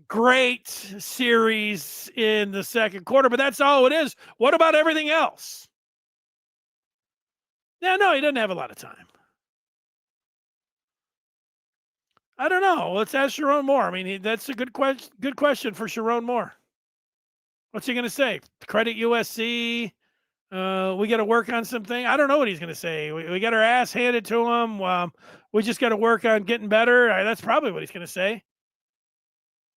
Great series in the second quarter, but that's all it is. What about everything else? Yeah, no, he doesn't have a lot of time. I don't know. Let's ask Sharon Moore. That's a good question for Sharon Moore. What's he going to say? Credit USC. We got to work on something. I don't know what he's going to say. We got our ass handed to him. We just got to work on getting better. That's probably what he's going to say.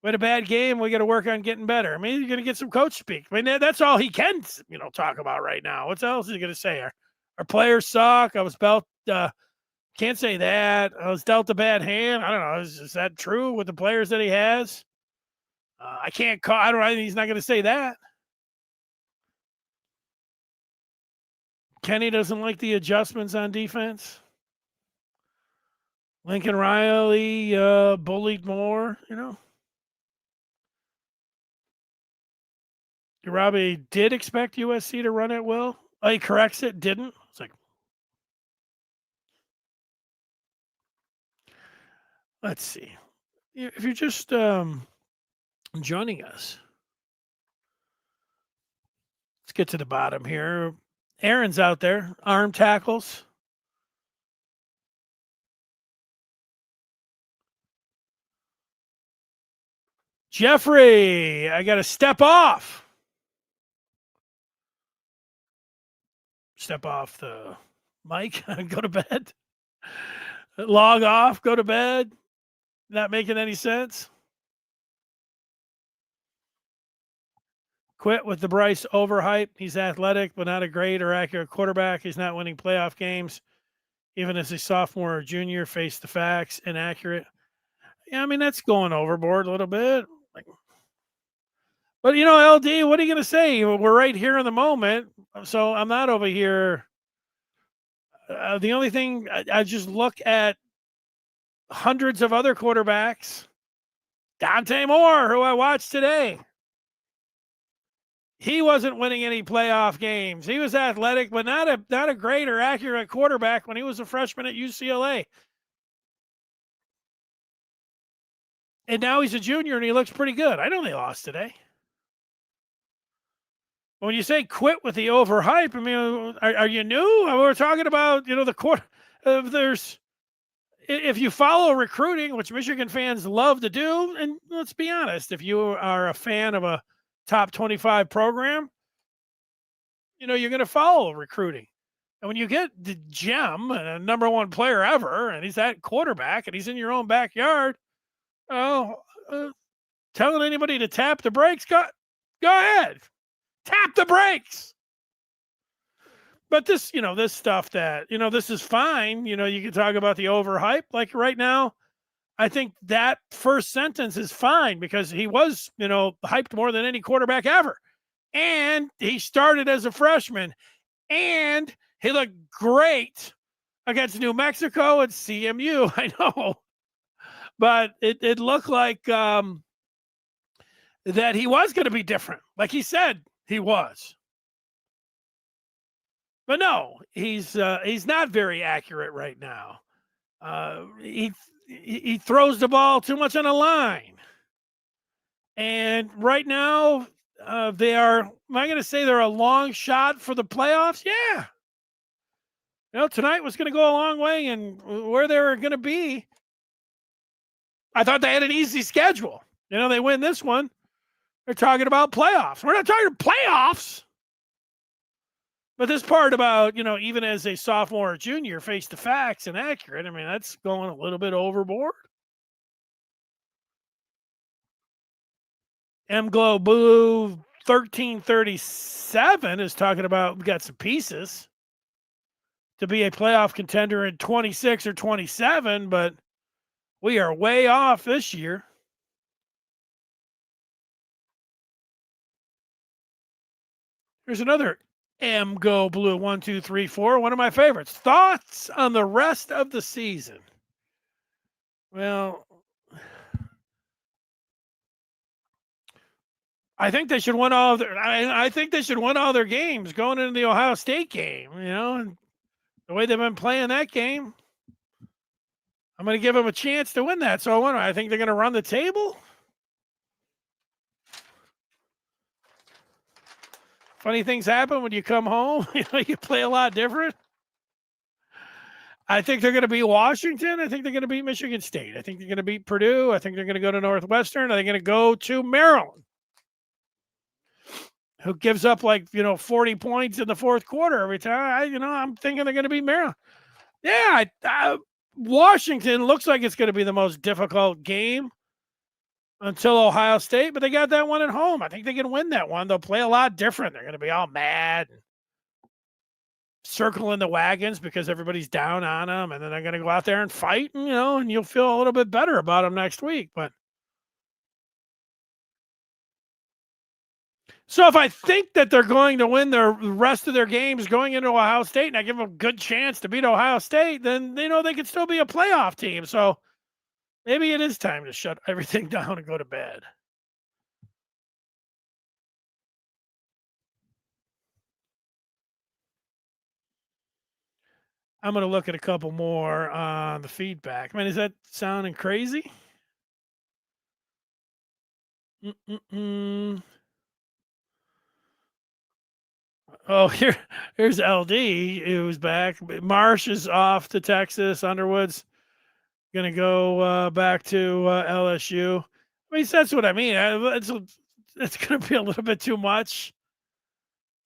We had a bad game. We got to work on getting better. You're going to get some coach speak. That's all he can, talk about right now. What else is he going to say? Our players suck. I was can't say that. I was dealt a bad hand. I don't know. Is that true with the players that he has? I can't call. I don't know. He's not going to say that. Kenny doesn't like the adjustments on defense. Lincoln Riley bullied more, Robbie did expect USC to run it well. Oh, he corrects it, didn't. It's like, let's see. If you're just joining us, let's get to the bottom here. Aaron's out there, arm tackles. Jeffrey, I got to step off. Step off the mic, go to bed. Log off, go to bed. Not making any sense. Quit with the Bryce overhype. He's athletic, but not a great or accurate quarterback. He's not winning playoff games. Even as a sophomore or junior, face the facts, inaccurate. Yeah, that's going overboard a little bit. But, LD, what are you going to say? We're right here in the moment. So I'm not over here. The only thing, I just look at hundreds of other quarterbacks. Dante Moore, who I watched today. He wasn't winning any playoff games. He was athletic, but not a great or accurate quarterback when he was a freshman at UCLA. And now he's a junior and he looks pretty good. I know they lost today. When you say quit with the overhype, I mean, are you new? We're talking about, the quarter. If you follow recruiting, which Michigan fans love to do, and let's be honest, if you are a fan of a top 25 program, you're going to follow recruiting. And when you get the gem, a number one player ever, and he's that quarterback, and he's in your own backyard, telling anybody to tap the brakes, go ahead, tap the brakes. But this, this stuff that, this is fine. You can talk about the overhype. Like right now, I think that first sentence is fine because he was, hyped more than any quarterback ever. And he started as a freshman. And he looked great against New Mexico and CMU. I know. But it looked like that he was going to be different. Like he said he was. But no, he's not very accurate right now. He throws the ball too much on a line. And right now, they are, am I going to say they're a long shot for the playoffs? Yeah. Tonight was going to go a long way, and where they were going to be, I thought they had an easy schedule. They win this one. They're talking about playoffs. We're not talking playoffs. But this part about, even as a sophomore or junior, face the facts and accurate, I mean, that's going a little bit overboard. M-Glow Blue 1337 is talking about we got some pieces to be a playoff contender in 26 or 27, but we are way off this year. Here's another M-Go Blue 1234, one of my favorites. Thoughts on the rest of the season? Well, I think they should win all their. I think they should win all their games going into the Ohio State game. And the way they've been playing that game, I'm going to give them a chance to win that. So I think they're going to run the table. Funny things happen when you come home. You play a lot different. I think they're going to beat Washington. I think they're going to beat Michigan State. I think they're going to beat Purdue. I think they're going to go to Northwestern. They're going to go to Maryland, who gives up 40 points in the fourth quarter every time. I'm thinking they're going to beat Maryland. Yeah, Washington looks like it's going to be the most difficult game until Ohio State, but they got that one at home. I think they can win that one. They'll play a lot different. They're going to be all mad, circling the wagons because everybody's down on them, and then they're going to go out there and fight, and you'll feel a little bit better about them next week. But so if I think that they're going to win the rest of their games going into Ohio State, and I give them a good chance to beat Ohio State, then they could still be a playoff team. So maybe it is time to shut everything down and go to bed. I'm going to look at a couple more on the feedback. Is that sounding crazy? Oh, here's LD, who's back. Marsh is off to Texas. Underwood's going to go back to LSU. That's what I mean. It's going to be a little bit too much,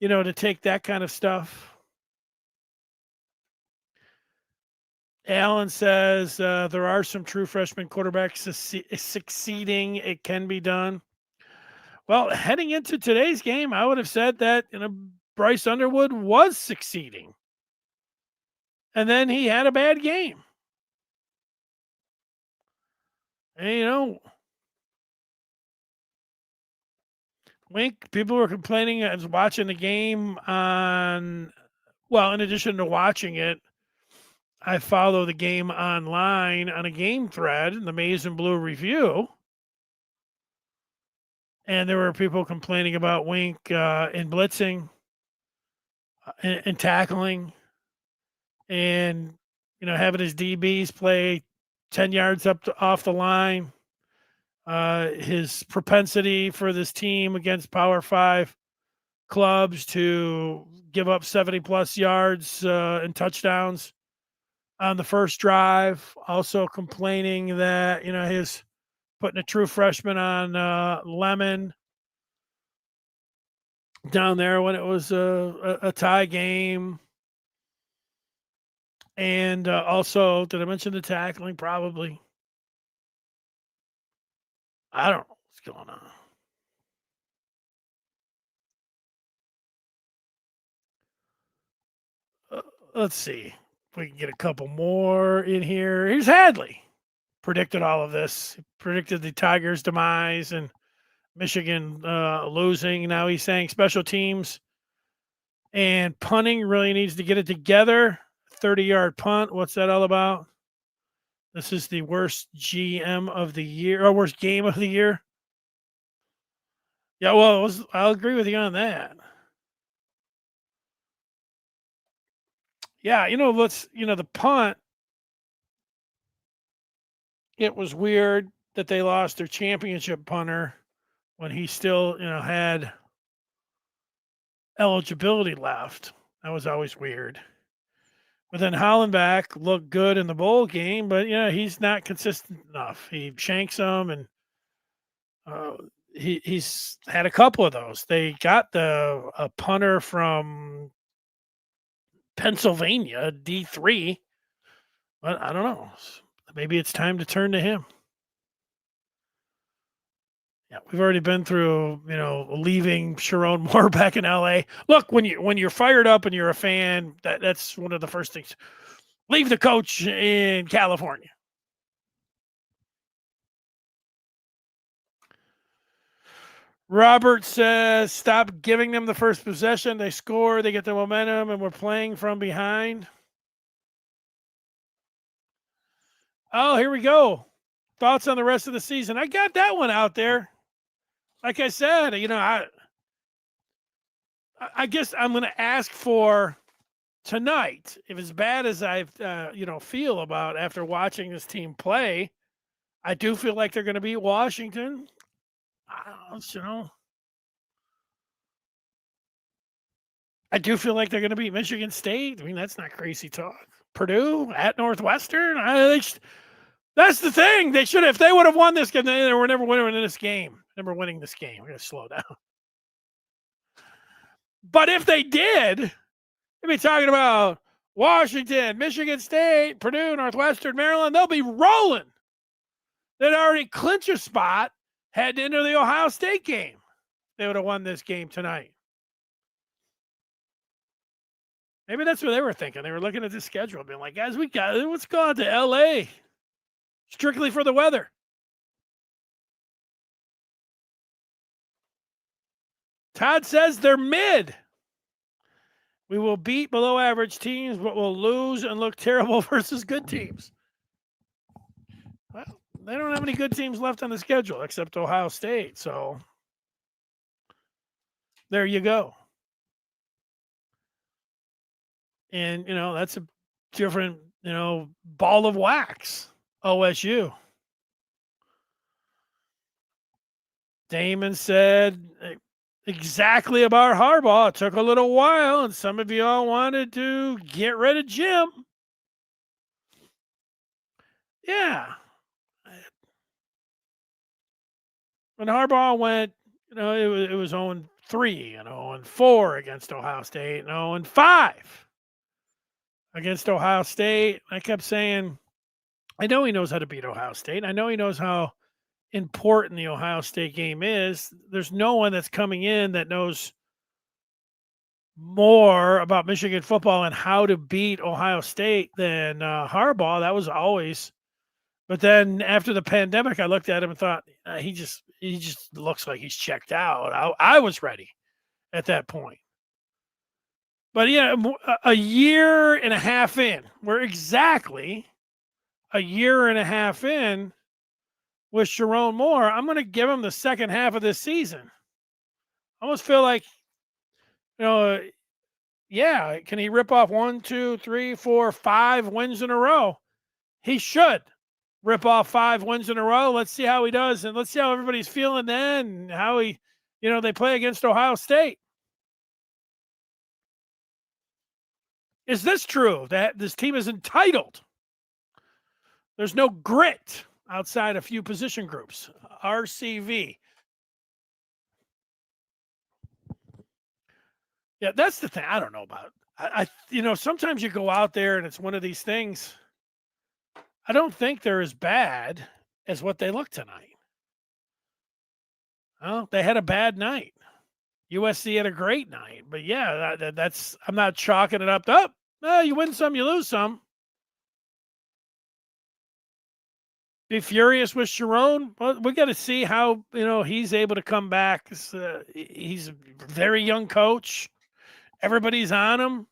to take that kind of stuff. Alan says there are some true freshman quarterbacks succeeding. It can be done. Well, heading into today's game, I would have said that Bryce Underwood was succeeding. And then he had a bad game. And, Wink, people were complaining. I was watching the game in addition to watching it, I follow the game online on a game thread in the Maize and Blue Review. And there were people complaining about Wink in blitzing and tackling and, having his DBs play 10 yards off the line. His propensity for this team against Power 5 clubs to give up 70-plus yards and touchdowns on the first drive. Also complaining that, he's putting a true freshman on Lemon down there when it was a tie game. And also, did I mention the tackling? Probably. I don't know what's going on. Let's see if we can get a couple more in here. Here's Hadley. Predicted all of this. Predicted the Tigers' demise and Michigan losing. Now he's saying special teams and punting really needs to get it together. 30-yard punt. What's that all about? This is the worst GM of the year, or worst game of the year. Yeah, well, I'll agree with you on that. Yeah, the punt, it was weird that they lost their championship punter when he still, had eligibility left. That was always weird. But then Hollenbach looked good in the bowl game, but he's not consistent enough. He shanks them, and he's had a couple of those. They got a punter from Pennsylvania, D3, but I don't know. Maybe it's time to turn to him. Yeah, we've already been through, leaving Sharon Moore back in LA. Look, when you're fired up and you're a fan, that's one of the first things. Leave the coach in California. Robert says, stop giving them the first possession. They score, they get the momentum, and we're playing from behind. Oh, here we go. Thoughts on the rest of the season? I got that one out there. Like I said, I guess I'm going to ask for tonight, if as bad as I, feel about after watching this team play, I do feel like they're going to beat Washington. I do feel like they're going to beat Michigan State. I mean, that's not crazy talk. Purdue at Northwestern. That's the thing. They should have. If they would have won this game, they were never winning this game. Never winning this game. We're going to slow down. But if they did, they'd be talking about Washington, Michigan State, Purdue, Northwestern, Maryland. They'll be rolling. They'd already clinch a spot heading into the Ohio State game. They would have won this game tonight. Maybe that's what they were thinking. They were looking at the schedule, being like, guys, let's go out to LA strictly for the weather. Todd says they're mid. We will beat below average teams, but we'll lose and look terrible versus good teams. Well, they don't have any good teams left on the schedule except Ohio State. So there you go. And, that's a different, ball of wax, OSU. Damon said exactly about Harbaugh. It took a little while, and some of you all wanted to get rid of Jim. Yeah. When Harbaugh went, it was 0-3, 0-4 against Ohio State, and 0-5 against Ohio State. I kept saying, I know he knows how to beat Ohio State. I know he knows how important the Ohio State game is. There's no one that's coming in that knows more about Michigan football and how to beat Ohio State than Harbaugh. That was always. But then after the pandemic, I looked at him and thought, he just looks like he's checked out. I was ready at that point. But yeah, a year and a half in, we're exactly a year and a half in with Sharon Moore. I'm going to give him the second half of this season. I almost feel like, yeah, can he rip off 1, 2, 3, 4, 5 wins in a row? He should rip off 5 wins in a row. Let's see how he does, and let's see how everybody's feeling then, and how they play against Ohio State. Is this true that this team is entitled? There's no grit outside a few position groups. RCV. Yeah, that's the thing. I don't know about. Sometimes you go out there and it's one of these things. I don't think they're as bad as what they look tonight. Well, they had a bad night. USC had a great night, but yeah, that's I'm not chalking it up to you win some, you lose some. Be furious with Sharon. Well, we got to see how he's able to come back. He's a very young coach. Everybody's on him.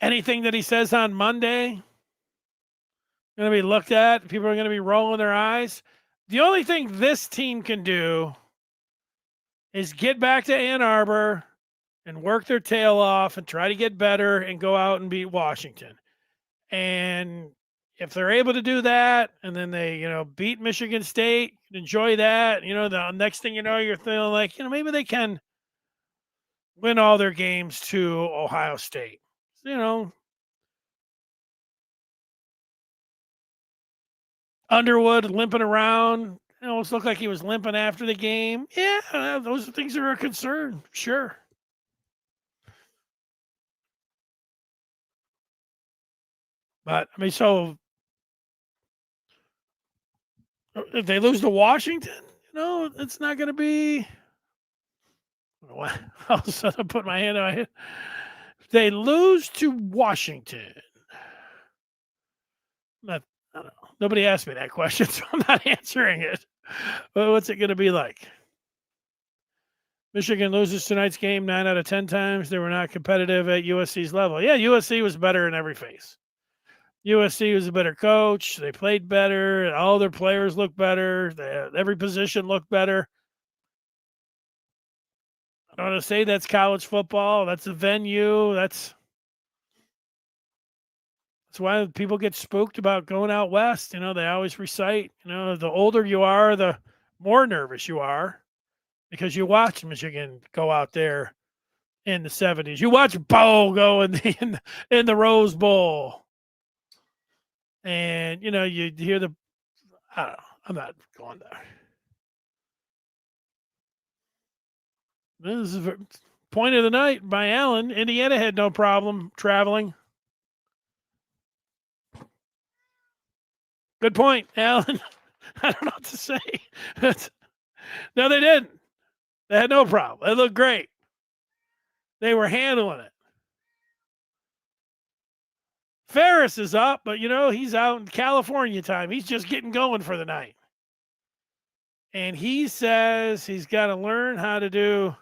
Anything that he says on Monday going to be looked at. People are going to be rolling their eyes. The only thing this team can do is get back to Ann Arbor and work their tail off and try to get better and go out and beat Washington. And if they're able to do that, and then they, beat Michigan State, enjoy that, the next thing you know, you're feeling like, maybe they can win all their games to Ohio State. Underwood limping around. It almost looked like he was limping after the game. Yeah, those things are a concern. Sure. But, so if they lose to Washington, it's not going to be. All of a sudden, I put my hand on my head. If they lose to Washington, I don't know. Nobody asked me that question, so I'm not answering it. But what's it going to be like? Michigan loses tonight's game 9 out of 10 times. They were not competitive at USC's level. Yeah, USC was better in every phase. USC was a better coach. They played better. All their players looked better. Every position looked better. I don't want to say that's college football. That's a venue. That's why people get spooked about going out west. They always recite, the older you are, the more nervous you are because you watch Michigan go out there in the 70s. You watch Bo go in the Rose Bowl. And, you hear I don't know. I'm not going there. This is the point of the night by Allen. Indiana had no problem traveling. Good point, Allen. I don't know what to say. No, they didn't. They had no problem. They looked great. They were handling it. Ferris is up, but, he's out in California time. He's just getting going for the night. And he says he's got to learn how to do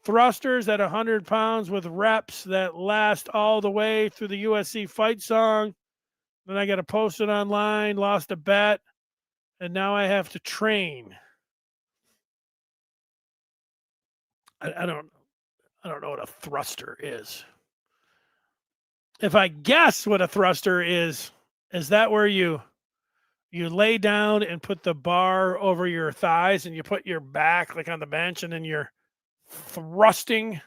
thrusters at 100 pounds with reps that last all the way through the USC fight song. Then I got to post it online, lost a bet, and now I have to train. I don't know what a thruster is. If I guess what a thruster is that where you lay down and put the bar over your thighs and you put your back like on the bench and then you're thrusting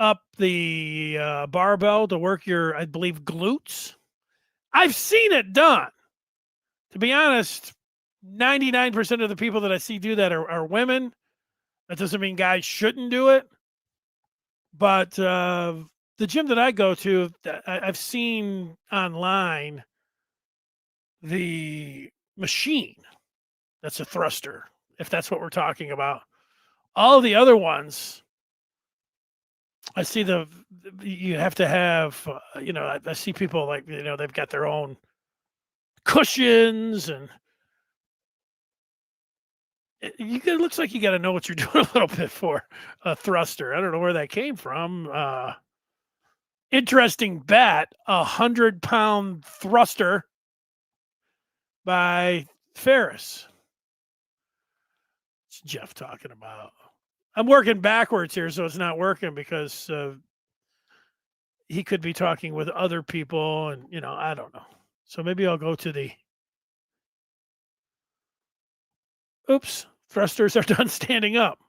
up the barbell to work your, I believe, glutes? I've seen it done. To be honest, 99% of the people that I see do that are women. That doesn't mean guys shouldn't do it. But the gym that I go to, I've seen online the machine that's a thruster, if that's what we're talking about. All the other ones, I see you have to have, I see people like, they've got their own cushions and it looks like you got to know what you're doing a little bit for a thruster. I don't know where that came from. Interesting bet, 100-pound thruster by Ferris. What's Jeff talking about? I'm working backwards here, so it's not working because he could be talking with other people, and I don't know. So maybe I'll go to the. Oops, thrusters are done standing up.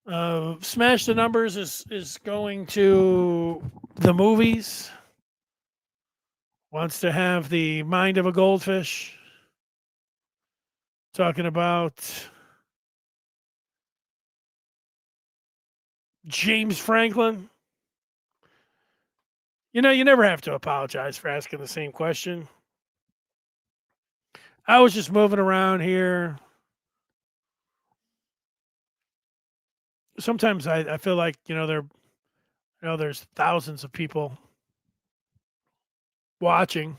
Smash the Numbers is going to the movies. Wants to have the mind of a goldfish. Talking about James Franklin. You know, you never have to apologize for asking the same question. I was just moving around here. Sometimes I feel like, there's thousands of people watching.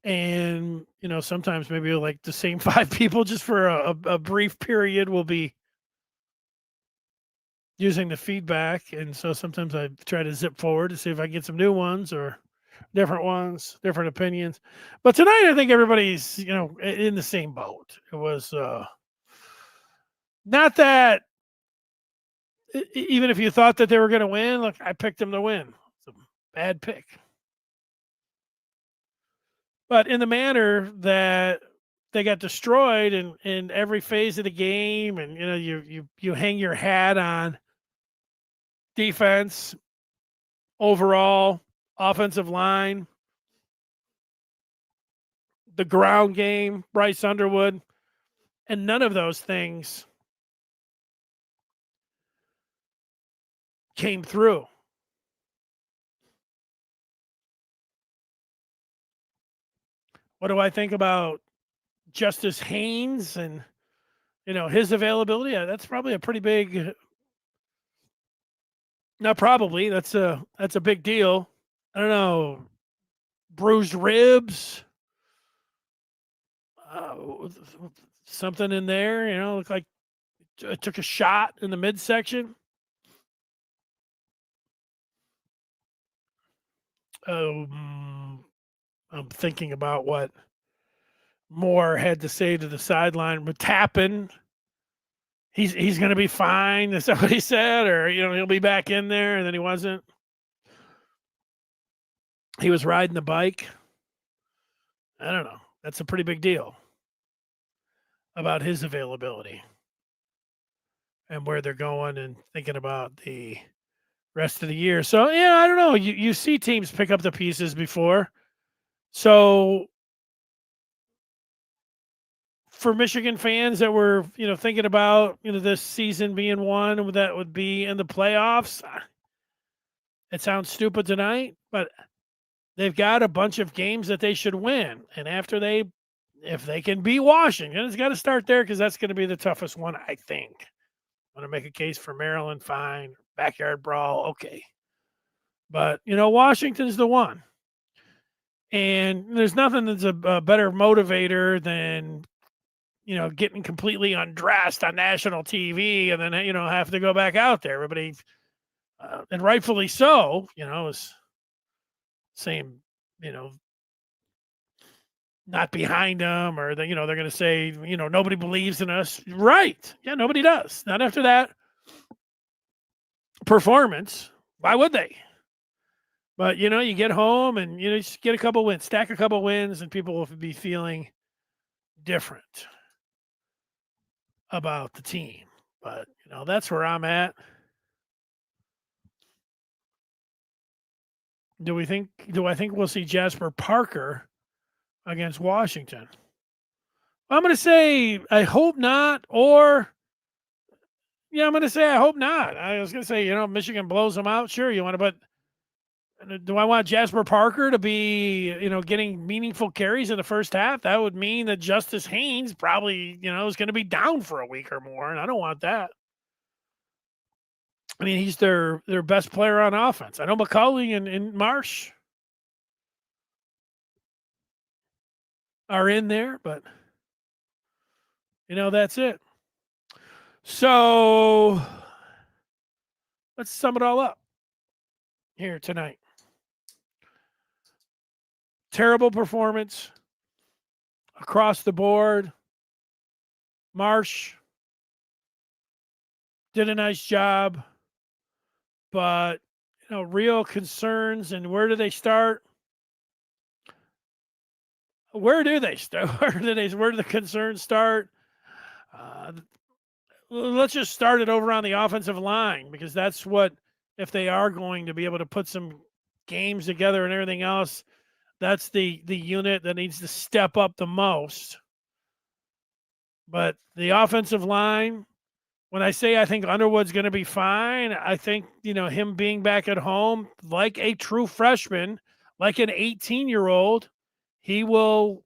And, sometimes maybe like the same 5 people just for a brief period will be using the feedback. And so sometimes I try to zip forward to see if I get some new ones or different ones, different opinions. But tonight, I think everybody's, in the same boat. It was not that, even if you thought that they were going to win, look, I picked them to win. It's a bad pick. But in the manner that they got destroyed in every phase of the game, and you hang your hat on defense, overall, offensive line, the ground game, Bryce Underwood, and none of those things came through. What do I think about Justice Haynes and his availability? That's probably a pretty big. Not probably. That's a big deal. I don't know. Bruised ribs. Something in there. Looked like I took a shot in the midsection. I'm thinking about what Moore had to say to the sideline with Tappan. He's going to be fine. Is that what he said? Or, he'll be back in there, and then he wasn't. He was riding the bike. I don't know. That's a pretty big deal about his availability and where they're going and thinking about the rest of the year. So, yeah, I don't know. You see teams pick up the pieces before. So for Michigan fans that were, thinking about, this season being one that would be in the playoffs, it sounds stupid tonight, but they've got a bunch of games that they should win. And if they can beat Washington, it's got to start there because that's going to be the toughest one, I think. Want to make a case for Maryland, fine. Backyard brawl, okay. But, Washington's the one. And there's nothing that's a better motivator than, getting completely undressed on national TV and then, have to go back out there. Everybody, and rightfully so, is saying, not behind them, or they're going to say, nobody believes in us. Right. Yeah, nobody does. Not after that performance. Why would they? But, you get home and, just get a couple wins, stack a couple wins, and people will be feeling different about the team. But, that's where I'm at. Do I think we'll see Jasper Parker against Washington? I'm going to say I hope not, or I'm going to say I hope not. I was going to say, Michigan blows them out. Sure, you want to, but do I want Jasper Parker to be, getting meaningful carries in the first half? That would mean that Justice Haynes probably, is going to be down for a week or more, and I don't want that. I mean, he's their best player on offense. I know McCULLEY and MARSH are in there, but, that's it. So let's sum it all up here tonight. Terrible performance across the board. Marsh did a nice job, but real concerns. And where do they start? Where do they start? Where do the concerns start? let's just start it over on the offensive line, because that's what, if they are going to be able to put some games together and everything else, that's the unit that needs to step up the most. But the offensive line, when I say I think Underwood's going to be fine, I think, him being back at home, like a true freshman, like an 18-year-old, he'll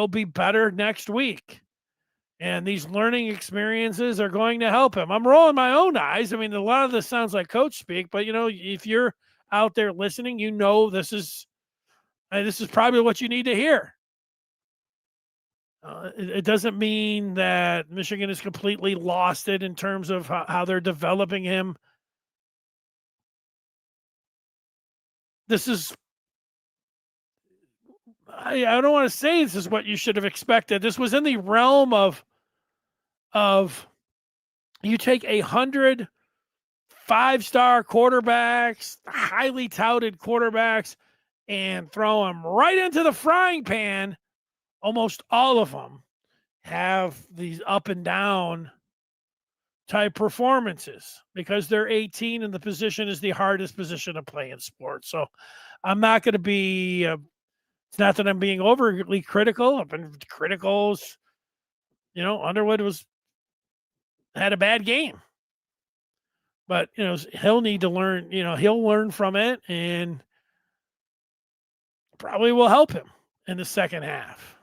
be better next week. And these learning experiences are going to help him. I'm rolling my own eyes. I mean, a lot of this sounds like coach speak, but if you're out there listening, this is probably what you need to hear. It doesn't mean that Michigan has completely lost it in terms of how they're developing him. This is, I don't want to say this is what you should have expected. This was in the realm of you take 100 5-star quarterbacks, highly touted quarterbacks, and throw them right into the frying pan. Almost all of them have these up and down type performances because they're 18 and the position is the hardest position to play in sports. So I'm not going to be, it's not that I'm being overly critical. I've been critical. Underwood had a bad game, but he'll need to learn, he'll learn from it and probably will help him in the second half.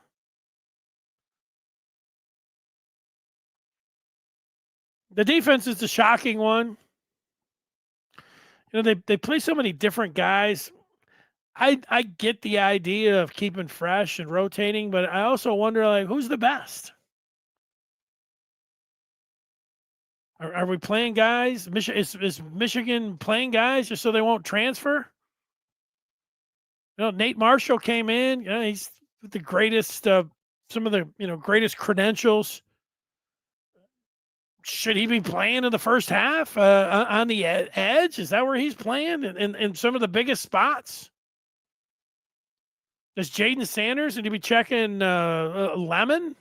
The defense is the shocking one. They play so many different guys. I get the idea of keeping fresh and rotating, but I also wonder, who's the best? Are we playing guys? Is Michigan playing guys just so they won't transfer? Nate Marshall came in. He's the greatest, some of the greatest credentials. Should he be playing in the first half on the edge? Is that where he's playing in some of the biggest spots? Does Jaden Sanders need to be checking Lemon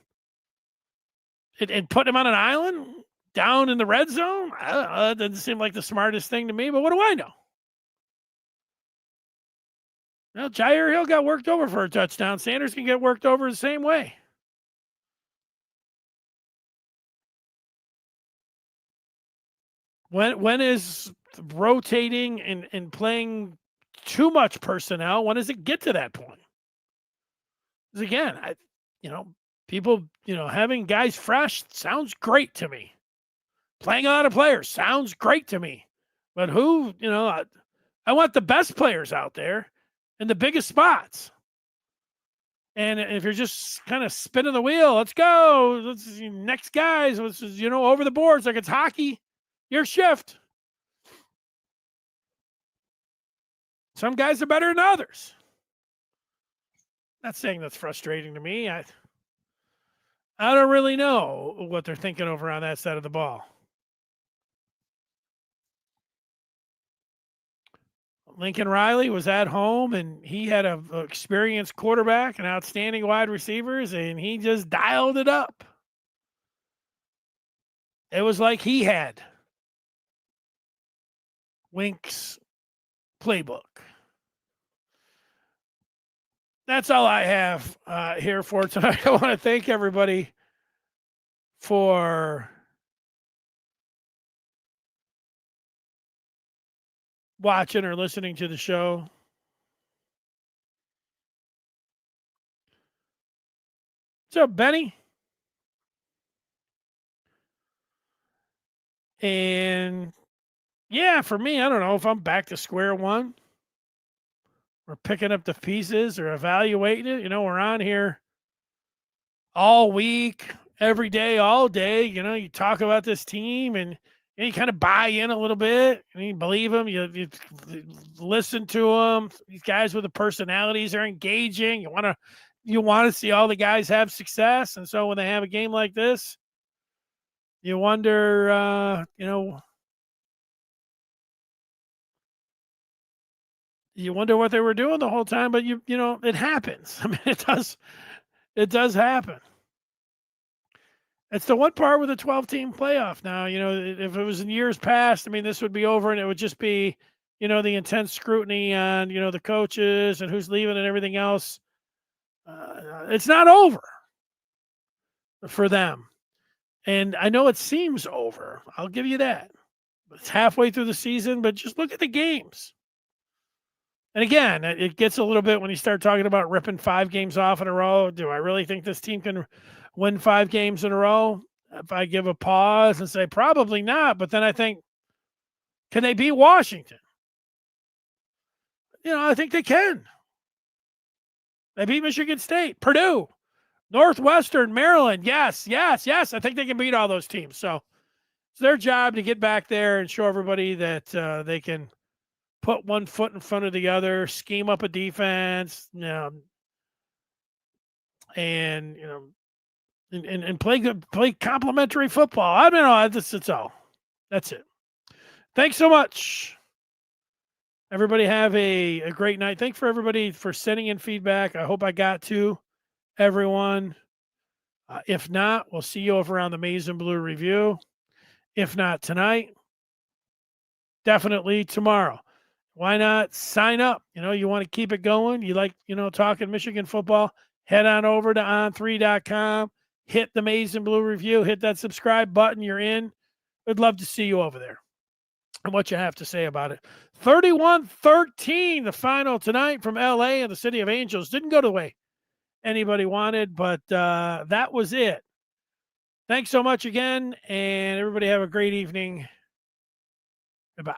and putting him on an island down in the red zone? That doesn't seem like the smartest thing to me, but what do I know? Well, Jair Hill got worked over for a touchdown. Sanders can get worked over the same way. When is rotating and playing too much personnel? When does it get to that point? Because again, people, having guys fresh sounds great to me. Playing a lot of players sounds great to me. But who, I want the best players out there in the biggest spots. And if you're just kind of spinning the wheel, let's go. Next guys, over the boards like it's hockey. Your shift. Some guys are better than others. Not saying that's frustrating to me. I don't really know what they're thinking over on that side of the ball. Lincoln Riley was at home, and he had an experienced quarterback and outstanding wide receivers, and he just dialed it up. It was like he had Wink's playbook. That's all I have here for tonight. I want to thank everybody for watching or listening to the show. What's up, Benny? And yeah, for me, I don't know if I'm back to square one. We're picking up the pieces or evaluating it. We're on here all week, every day, all day. You talk about this team and you kind of buy in a little bit and you believe them. You listen to them. These guys with the personalities are engaging. You want to see all the guys have success. And so when they have a game like this, you wonder, you wonder what they were doing the whole time, but it happens. I mean, it does happen. It's the one part with a 12-team playoff now. You know, if it was in years past, I mean, this would be over and it would just be, you know, the intense scrutiny on, you know, the coaches and who's leaving and everything else. It's not over for them. And I know it seems over. I'll give you that. It's halfway through the season, but just look at the games. And again, it gets a little bit when you start talking about ripping 5 games off in a row. Do I really think this team can win 5 games in a row? If I give a pause and say probably not, but then I think, can they beat Washington? You know, I think they can. They beat Michigan State, Purdue, Northwestern, Maryland. Yes. I think they can beat all those teams. So it's their job to get back there and show everybody that they can put one foot in front of the other, scheme up a defense, you know, and, you know, and play complimentary football. I don't know. That's all. That's it. Thanks so much. Everybody have a great night. Thanks for everybody for sending in feedback. I hope I got to everyone. If not, we'll see you over on the Maize and Blue review. If not tonight, definitely tomorrow. Why not sign up? You know, you want to keep it going. You like, you know, talking Michigan football, head on over to on3.com, hit the Maize and Blue review, hit that subscribe button. You're in. I'd love to see you over there and what you have to say about it. 31-13, the final tonight from LA and the City of Angels. Didn't go the way anybody wanted, but that was it. Thanks so much again, and everybody have a great evening. Goodbye.